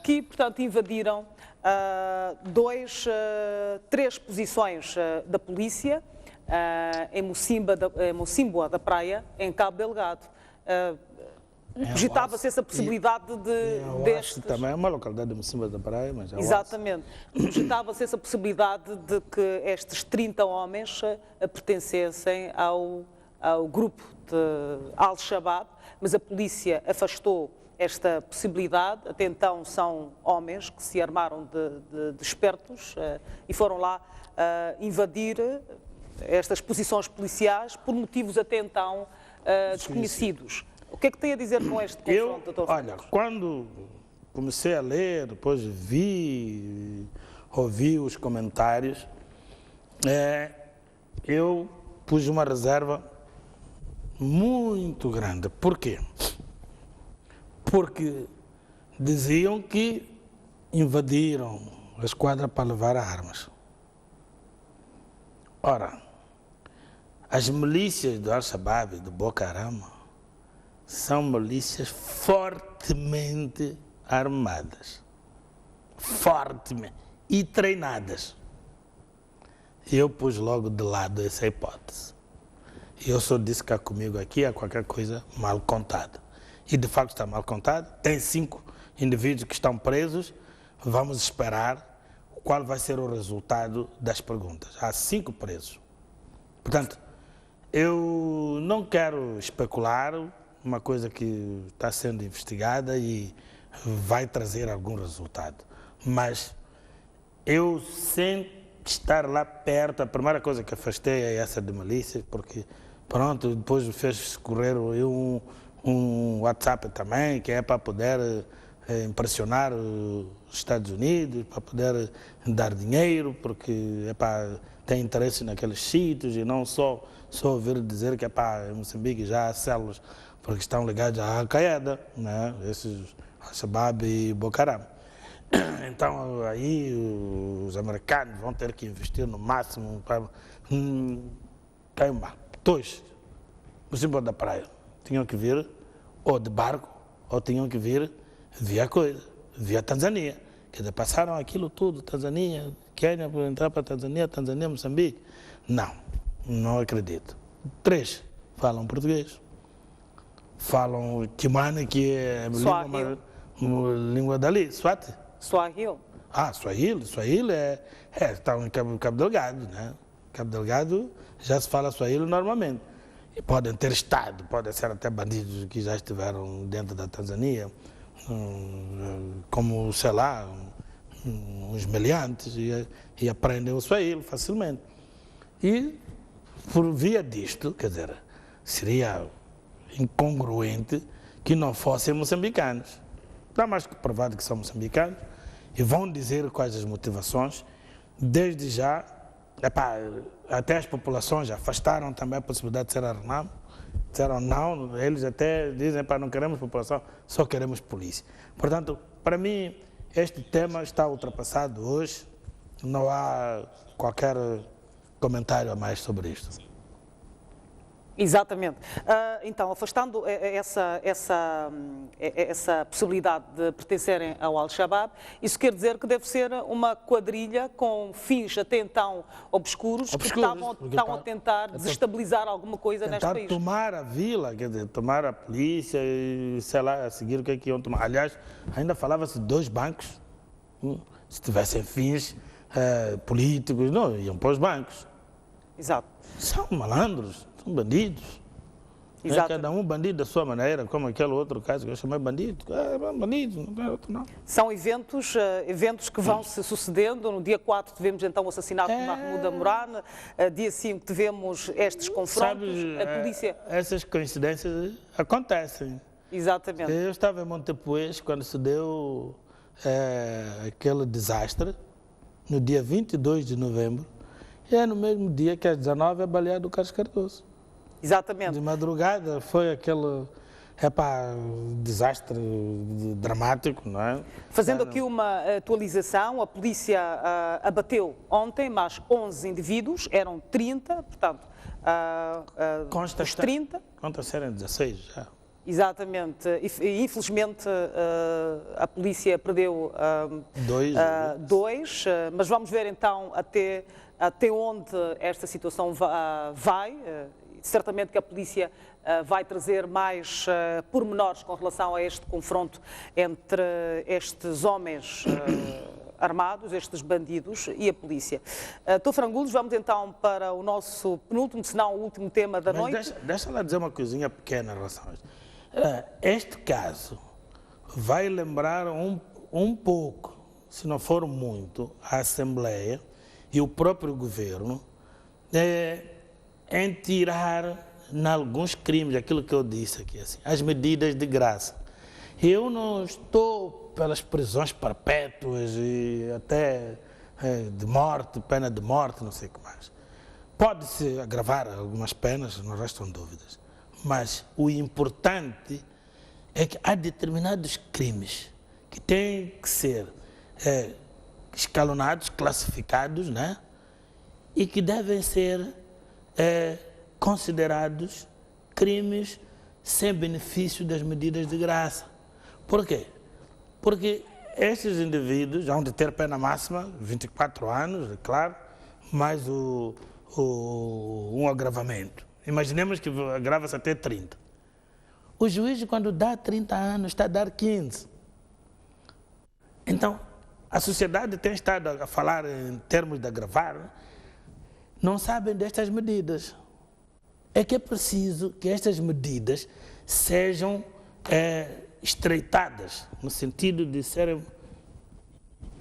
que, portanto, invadiram 3 posições da polícia em Mocimboa da Praia, em Cabo Delgado. Cogitava-se essa possibilidade acho que também é uma localidade de Mocimboa da Praia, mas é exatamente. Cogitava-se essa possibilidade de que estes 30 homens pertencessem ao grupo de Al-Shabaab, mas a polícia afastou esta possibilidade. Até então são homens que se armaram de espertos e foram lá invadir estas posições policiais por motivos até então desconhecidos. O que é que tem a dizer com este confronto, Dr. Olha, quando comecei a ler, depois ouvi os comentários, eu pus uma reserva muito grande. Por quê? Porque diziam que invadiram a esquadra para levar armas. Ora, as milícias do Al-Shabaab e do Boko Haram são milícias fortemente armadas, fortemente, e treinadas. Eu pus logo de lado essa hipótese. Eu só disse que comigo aqui há qualquer coisa mal contada. E de facto está mal contado. Tem 5 indivíduos que estão presos. Vamos esperar qual vai ser o resultado das perguntas. Há 5 presos. Portanto, eu não quero especular uma coisa que está sendo investigada e vai trazer algum resultado. Mas eu, sem estar lá perto, a primeira coisa que afastei é essa de malícia, porque, pronto, depois fez correr um WhatsApp também, que é para poder impressionar os Estados Unidos, para poder dar dinheiro, porque tem interesse naqueles sítios e não só ouvir dizer que em Moçambique já há células porque estão ligados à Al-Qaeda, né? Esses Al-Shabaab e Boko Haram. Então aí os americanos vão ter que investir no máximo para caiu mal. Dois, no cima da praia, tinham que vir ou de barco ou tinham que vir via Tanzânia. Quer dizer, passaram aquilo tudo, Tanzânia, Quênia, para entrar para Tanzânia, Moçambique. Não acredito. Três, falam português. Falam Kimani, que é língua dali, Swati. Swahili. Swahili está em Cabo Delgado, né? Cabo Delgado já se fala Swahili normalmente. E podem ter estado, podem ser até bandidos que já estiveram dentro da Tanzânia, como, sei lá, uns meliantes, e aprendem o Swahili facilmente. E, por via disto, quer dizer, seria incongruente que não fossem moçambicanos. Está mais que provado que são moçambicanos e vão dizer quais as motivações. Desde já, até as populações afastaram também a possibilidade de ser armado. Disseram não, eles até dizem, não queremos população, só queremos polícia. Portanto, para mim, este tema está ultrapassado hoje, não há qualquer comentário a mais sobre isto. Exatamente. Então, afastando essa possibilidade de pertencerem ao Al-Shabaab, isso quer dizer que deve ser uma quadrilha com fins até então obscuros que estão a tentar desestabilizar alguma coisa neste país. Tentar tomar a vila, quer dizer, tomar a polícia e, sei lá, a seguir o que é que iam tomar. Aliás, ainda falava-se de 2 bancos. Se tivessem fins políticos, não, iam para os bancos. Exato. São malandros. São bandidos. Cada um bandido da sua maneira, como aquele outro caso que eu chamei bandido. Bandido, não é outro não. São eventos que vão se sucedendo. No dia 4 tivemos então o assassinato de Mahmoud Mourane. Dia 5 tivemos estes confrontos. Sabes, a polícia... essas coincidências acontecem. Exatamente. Eu estava em Montepuez quando se deu aquele desastre, no dia 22 de novembro, e é no mesmo dia que às 19 é baleado o Carlos Cardoso. Exatamente. De madrugada foi aquele desastre dramático, não é? Fazendo aqui uma atualização, a polícia abateu ontem mais 11 indivíduos, eram 30, portanto, os 30... Conta serem 16 já. Exatamente, e infelizmente a polícia perdeu dois, mas vamos ver então até onde esta situação vai. Certamente que a polícia vai trazer mais pormenores com relação a este confronto entre estes homens armados, estes bandidos e a polícia. Tô Frangulos, vamos então para o nosso penúltimo, se não o último tema da noite. Deixa lá dizer uma coisinha pequena em relação a isto. Este caso vai lembrar um pouco, se não for muito, a Assembleia e o próprio governo em tirar, em alguns crimes, aquilo que eu disse aqui, assim, as medidas de graça. Eu não estou pelas prisões perpétuas e até de morte, pena de morte, não sei o que mais. Pode-se agravar algumas penas, não restam dúvidas. Mas o importante é que há determinados crimes que têm que ser escalonados, classificados, né? E que devem ser considerados crimes sem benefício das medidas de graça. Por quê? Porque estes indivíduos hão de ter pena máxima, 24 anos, é claro, mais um agravamento. Imaginemos que agrava-se até 30. O juiz, quando dá 30 anos, está a dar 15. Então, a sociedade tem estado a falar em termos de agravar. não sabem destas medidas. É que é preciso que estas medidas sejam estreitadas, no sentido de serem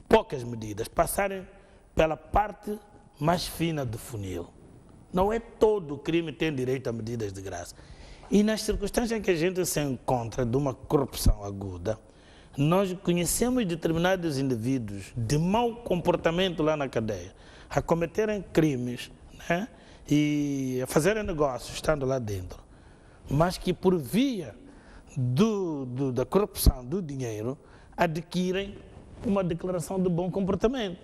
poucas medidas, passarem pela parte mais fina do funil. Não é todo crime que tem direito a medidas de graça. E nas circunstâncias em que a gente se encontra de uma corrupção aguda, nós conhecemos determinados indivíduos de mau comportamento lá na cadeia, a cometerem crimes, né, e a fazerem negócios estando lá dentro, mas que por via da corrupção do dinheiro adquirem uma declaração de bom comportamento.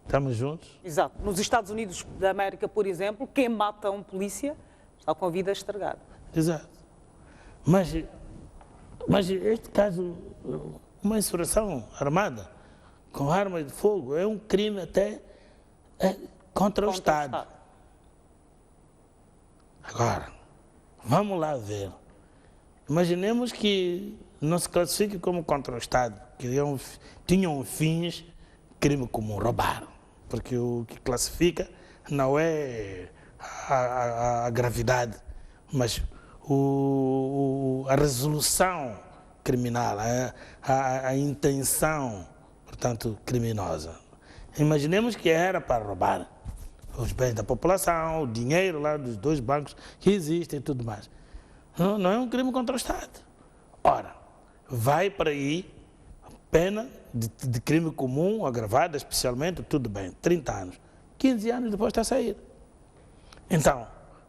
Estamos juntos? Exato. Nos Estados Unidos da América, por exemplo, quem mata um polícia está com a vida estragada. Exato. Mas este caso, uma insurreição armada com arma de fogo, é um crime até contra o Estado. Agora, vamos lá ver. Imaginemos que não se classifique como contra o Estado, que tinham fins crime comum, roubar. Porque o que classifica não é a gravidade, mas a resolução criminal, a intenção, portanto, criminosa. Imaginemos que era para roubar os bens da população, o dinheiro lá dos 2 bancos que existem e tudo mais. Não é um crime contra o Estado. Ora, vai para aí a pena de crime comum, agravada especialmente, tudo bem, 30 anos. 15 anos depois está a sair. Então,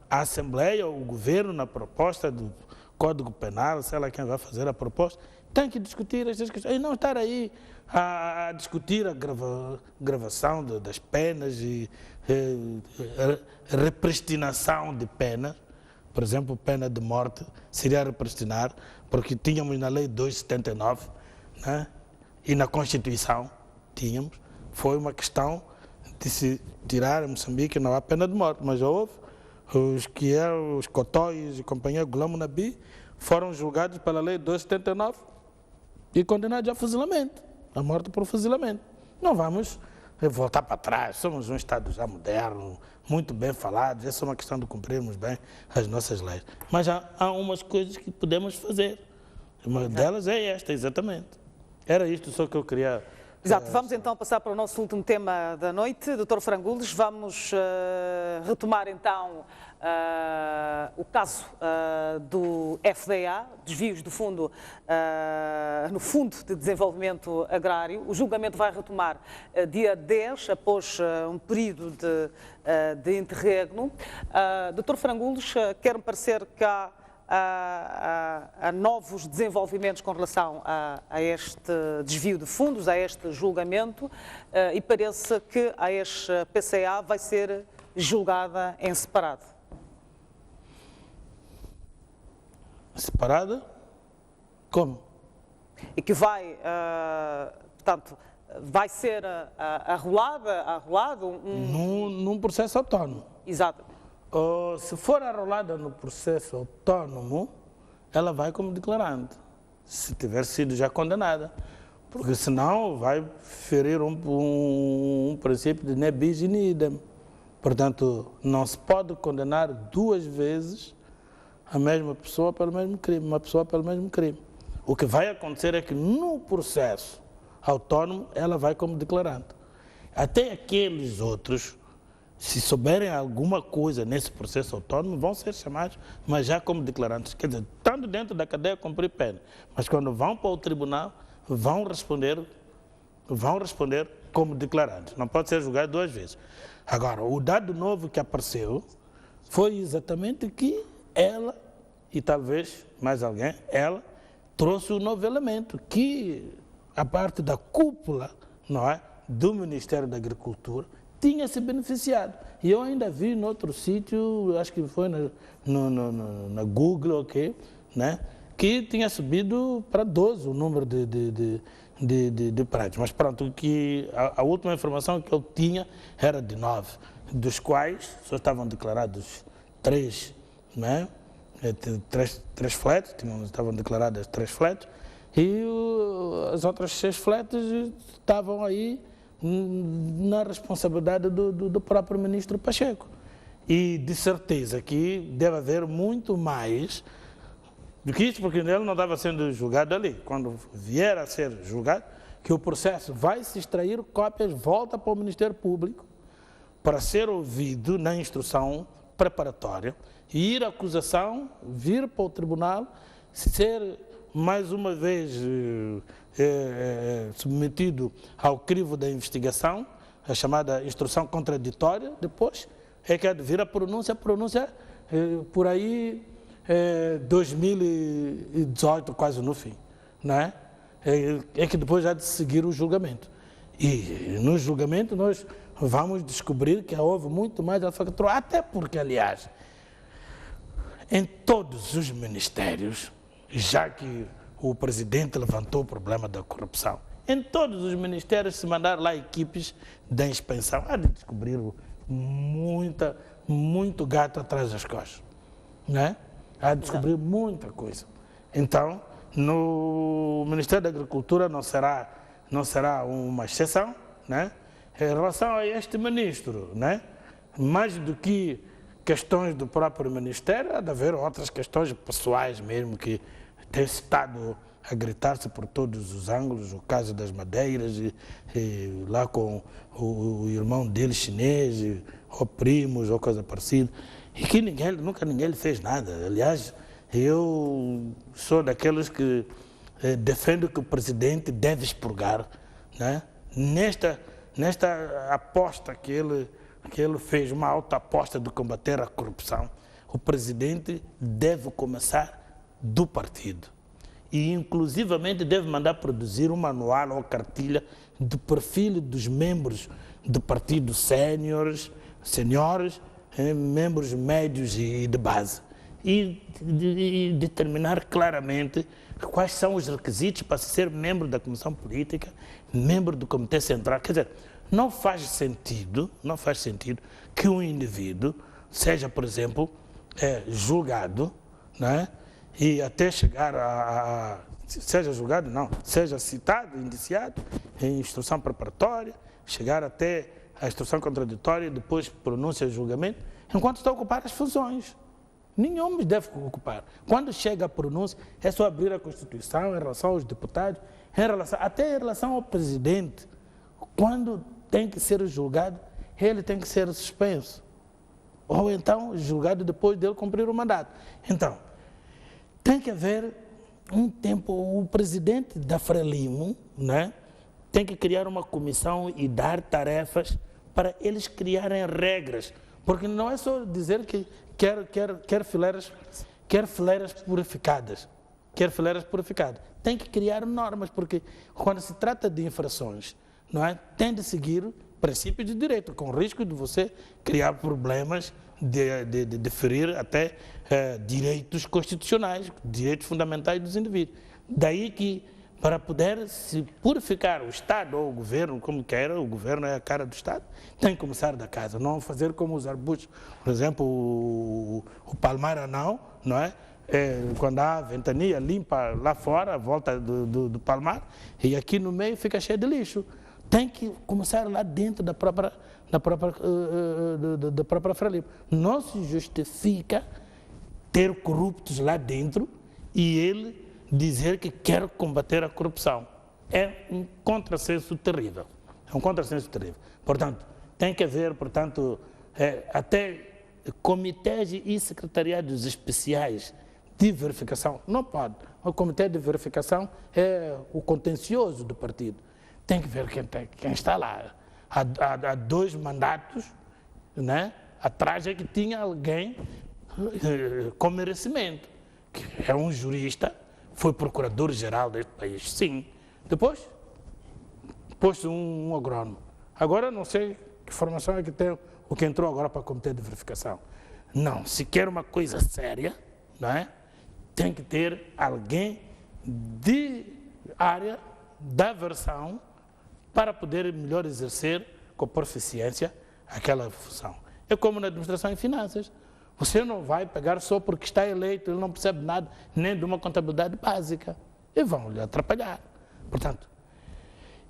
a Assembleia ou o Governo, na proposta do Código Penal, sei lá quem vai fazer a proposta, tem que discutir estas questões e não estar aí a discutir a gravação das penas e repristinação de penas. Por exemplo, pena de morte seria repristinar, porque tínhamos na Lei 279, né? E na Constituição tínhamos. Foi uma questão de se tirar em Moçambique, não há pena de morte, mas já houve. Os que eram os cotóis e companhia Gulamo Nabi foram julgados pela Lei 279 e condenados a fuzilamento, a morte por fuzilamento. Não vamos voltar para trás, somos um Estado já moderno, muito bem falado, essa é uma questão de cumprirmos bem as nossas leis. Mas há umas coisas que podemos fazer, uma delas é esta, exatamente. Era isto só que eu queria... Exato, vamos então passar para o nosso último tema da noite. Dr. Frangules, vamos retomar então o caso do FDA, desvios do fundo, no Fundo de Desenvolvimento Agrário. O julgamento vai retomar dia 10, após um período de interregno. Dr. Frangules, quer-me parecer que há novos desenvolvimentos com relação a este desvio de fundos, a este julgamento, e parece que a ex-PCA vai ser julgada em separado. Separada? Como? E que vai, portanto, vai ser arrolado num processo autónomo. Exato. Se for arrolada no processo autônomo, ela vai como declarante, se tiver sido já condenada, porque senão vai ferir um princípio de ne bis in idem. Portanto, não se pode condenar 2 vezes a mesma pessoa pelo mesmo crime, uma pessoa pelo mesmo crime. O que vai acontecer é que no processo autônomo ela vai como declarante. Até aqueles outros, se souberem alguma coisa nesse processo autônomo, vão ser chamados, mas já como declarantes. Quer dizer, estando dentro da cadeia, cumprir pena. Mas quando vão para o tribunal, vão responder como declarantes. Não pode ser julgado 2 vezes. Agora, o dado novo que apareceu foi exatamente que ela, e talvez mais alguém, ela trouxe um novo elemento, que a parte da cúpula, não é, do Ministério da Agricultura, tinha se beneficiado. E eu ainda vi em outro sítio, acho que foi na Google, okay, né, que tinha subido para 12 o número de prédios. Mas pronto, a última informação que eu tinha era de 9, dos quais só estavam declarados 3, né, 3 flats, estavam declaradas 3 flats, e as outras 6 flats estavam aí na responsabilidade do próprio ministro Pacheco. E de certeza que deve haver muito mais do que isso, porque ele não estava sendo julgado ali. Quando vier a ser julgado, que o processo vai se extrair cópias, volta para o Ministério Público para ser ouvido na instrução preparatória, ir à acusação, vir para o tribunal, ser mais uma vez submetido ao crivo da investigação, a chamada instrução contraditória, depois é que há de vir a pronúncia por aí 2018, quase no fim, não é? É que depois há de seguir o julgamento. E no julgamento nós vamos descobrir que houve muito mais falcatrua, até porque, aliás, em todos os ministérios, já que o presidente levantou o problema da corrupção, em todos os ministérios, se mandar lá equipes de inspeção, há de descobrir muito gato atrás das costas, né? Há de descobrir muita coisa. Então, no Ministério da Agricultura não será uma exceção, né? Em relação a este ministro, né? Mais do que questões do próprio Ministério, há de haver outras questões pessoais mesmo que têm estado a gritar-se por todos os ângulos, o caso das madeiras, e lá com o irmão dele chinês, ou primos, ou coisa parecida, e que nunca ninguém lhe fez nada. Aliás, eu sou daqueles que defendo que o presidente deve expurgar, né? Nesta aposta que ele fez, uma alta aposta de combater a corrupção, o presidente deve começar do partido. E, inclusivamente, deve mandar produzir um manual ou cartilha de perfil dos membros do partido senhores, membros médios e de base. E determinar claramente quais são os requisitos para ser membro da Comissão Política, membro do Comitê Central. Quer dizer, não faz sentido que um indivíduo seja, por exemplo, julgado, né? E até chegar seja julgado, não, seja citado, indiciado em instrução preparatória, chegar até a instrução contraditória, depois pronúncia de julgamento, enquanto está a ocupar as funções. Nenhum deve ocupar. Quando chega a pronúncia, é só abrir a Constituição em relação aos deputados, até em relação ao presidente. Quando tem que ser julgado, ele tem que ser suspenso. Ou então julgado depois dele cumprir o mandato. Então, tem que haver um tempo, o presidente da Frelimo, né, tem que criar uma comissão e dar tarefas para eles criarem regras. Porque não é só dizer que quer fileiras purificadas. Tem que criar normas, porque quando se trata de infrações, não é, tem de seguir princípios de direito, com risco de você criar problemas de ferir até direitos constitucionais, direitos fundamentais dos indivíduos. Daí que, para poder se purificar o Estado ou o governo, como queira, o governo é a cara do Estado, tem que começar da casa, não fazer como os arbustos. Por exemplo, o palmar não é? Quando há ventania, limpa lá fora, a volta do palmar, e aqui no meio fica cheio de lixo. Tem que começar lá dentro da própria Frelimo. Não se justifica ter corruptos lá dentro e ele dizer que quer combater a corrupção. É um contrassenso terrível. Portanto, tem que haver, até comitês e secretariados especiais de verificação. Não pode. O comitê de verificação é o contencioso do partido. Tem que ver quem está lá. Há 2 mandatos, né? Atrás é que tinha alguém com merecimento, que é um jurista, foi procurador-geral deste país, sim. Depois, pôs um agrônomo. Agora não sei que formação é que tem o que entrou agora para o comitê de verificação. Não, se quer uma coisa séria, não é? Tem que ter alguém de área da versão para poder melhor exercer com proficiência aquela função. É como na administração e finanças. Você não vai pegar só porque está eleito, ele não percebe nada, nem de uma contabilidade básica. E vão lhe atrapalhar. Portanto,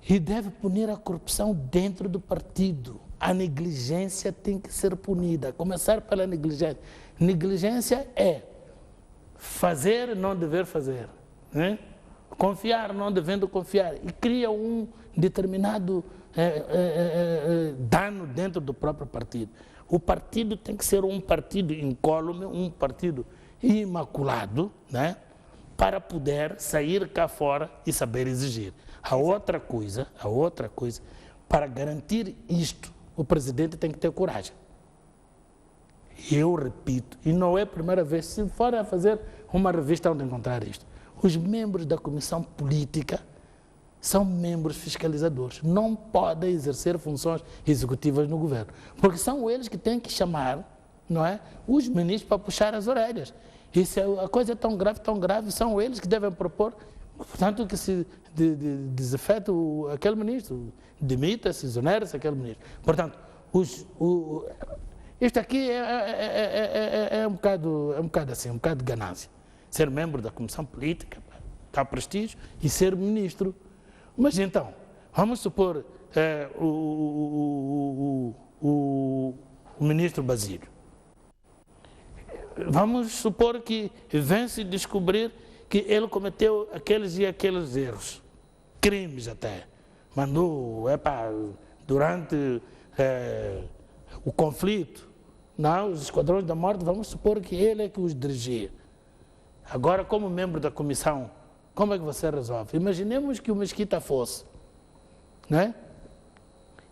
e deve punir a corrupção dentro do partido. A negligência tem que ser punida, começar pela negligência. Negligência é fazer, não dever fazer, né? Confiar, não devendo confiar, e cria um determinado dano dentro do próprio partido. O partido tem que ser um partido incólume, um partido imaculado, né? Para poder sair cá fora e saber exigir. A outra coisa, para garantir isto, o presidente tem que ter coragem. Eu repito, e não é a primeira vez, se for a fazer uma revista onde encontrar isto, os membros da comissão política são membros fiscalizadores, não podem exercer funções executivas no governo, porque são eles que têm que chamar, não é, os ministros para puxar as orelhas. Isso a coisa é tão grave, são eles que devem propor, portanto, que se desafete aquele ministro, demita-se, exonera-se aquele ministro. Portanto, isto aqui é um bocado assim, um bocado de ganância. Ser membro da comissão política, dá prestígio, e ser ministro. Mas então, vamos supor o ministro Basílio. Vamos supor que vem-se descobrir que ele cometeu aqueles e aqueles erros, crimes até. Mandou, durante o conflito, os esquadrões da morte, vamos supor que ele é que os dirigia. Agora, como membro da comissão, como é que você resolve? Imaginemos que o Mesquita fosse, né?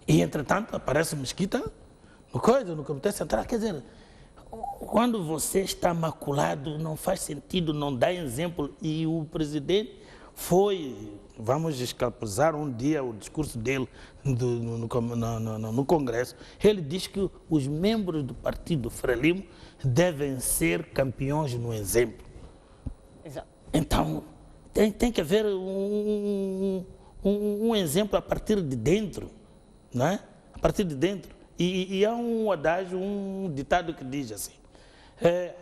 E, entretanto, aparece o Mesquita no Comitê Central. Quer dizer, quando você está maculado, não faz sentido, não dá exemplo. E o presidente vamos escapuzar um dia o discurso dele no Congresso. Ele diz que os membros do partido Frelimo devem ser campeões no exemplo. Exato. Então, tem que haver um exemplo a partir de dentro, não é? A partir de dentro. E há um adágio, um ditado que diz assim,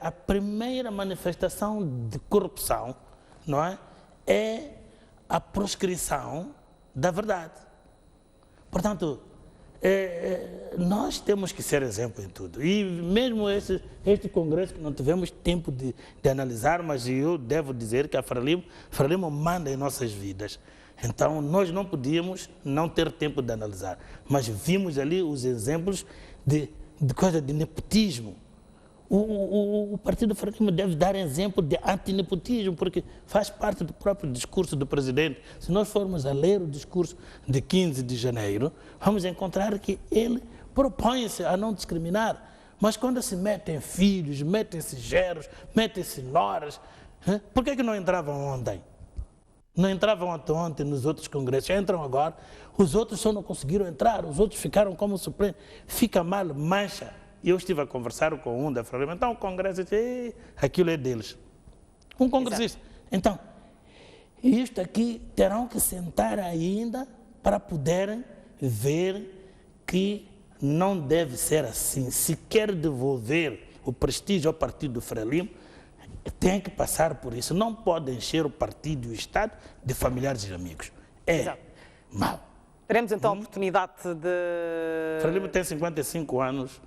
a primeira manifestação de corrupção, não é? É a proscrição da verdade. Portanto, nós temos que ser exemplo em tudo. E mesmo este congresso que não tivemos tempo de analisar, mas eu devo dizer que a Frelimo manda em nossas vidas. Então, nós não podíamos não ter tempo de analisar. Mas vimos ali os exemplos de nepotismo. O Partido Frelimo deve dar exemplo de antinepotismo, porque faz parte do próprio discurso do presidente. Se nós formos a ler o discurso de 15 de janeiro, vamos encontrar que ele propõe-se a não discriminar. Mas quando se metem filhos, metem-se genros, metem-se noras, por que não entravam ontem? Não entravam ontem nos outros congressos, entram agora. Os outros só não conseguiram entrar, os outros ficaram como Supremo. Fica mal, mancha. E eu estive a conversar com um da Frelimo, então o Congresso disse, aquilo é deles. Um congressista. Exato. Então, isto aqui terão que sentar ainda para poderem ver que não deve ser assim. Se quer devolver o prestígio ao partido Frelimo, tem que passar por isso. Não pode encher o partido e o Estado de familiares e amigos. Exato. Mau. Teremos então a oportunidade de... Frelimo tem 55 anos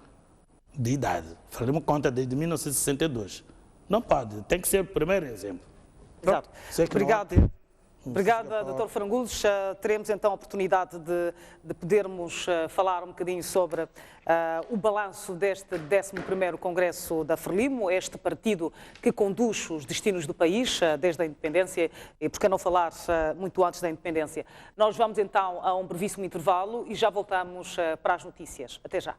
de idade. Frelimo conta desde 1962. Não pode, tem que ser o primeiro exemplo. Exato. Obrigado. Obrigada, Dr. Frangulos. Teremos então a oportunidade de podermos falar um bocadinho sobre o balanço deste 11º Congresso da Frelimo, este partido que conduz os destinos do país desde a independência e, por que não falar, muito antes da independência. Nós vamos então a um brevíssimo intervalo e já voltamos para as notícias. Até já.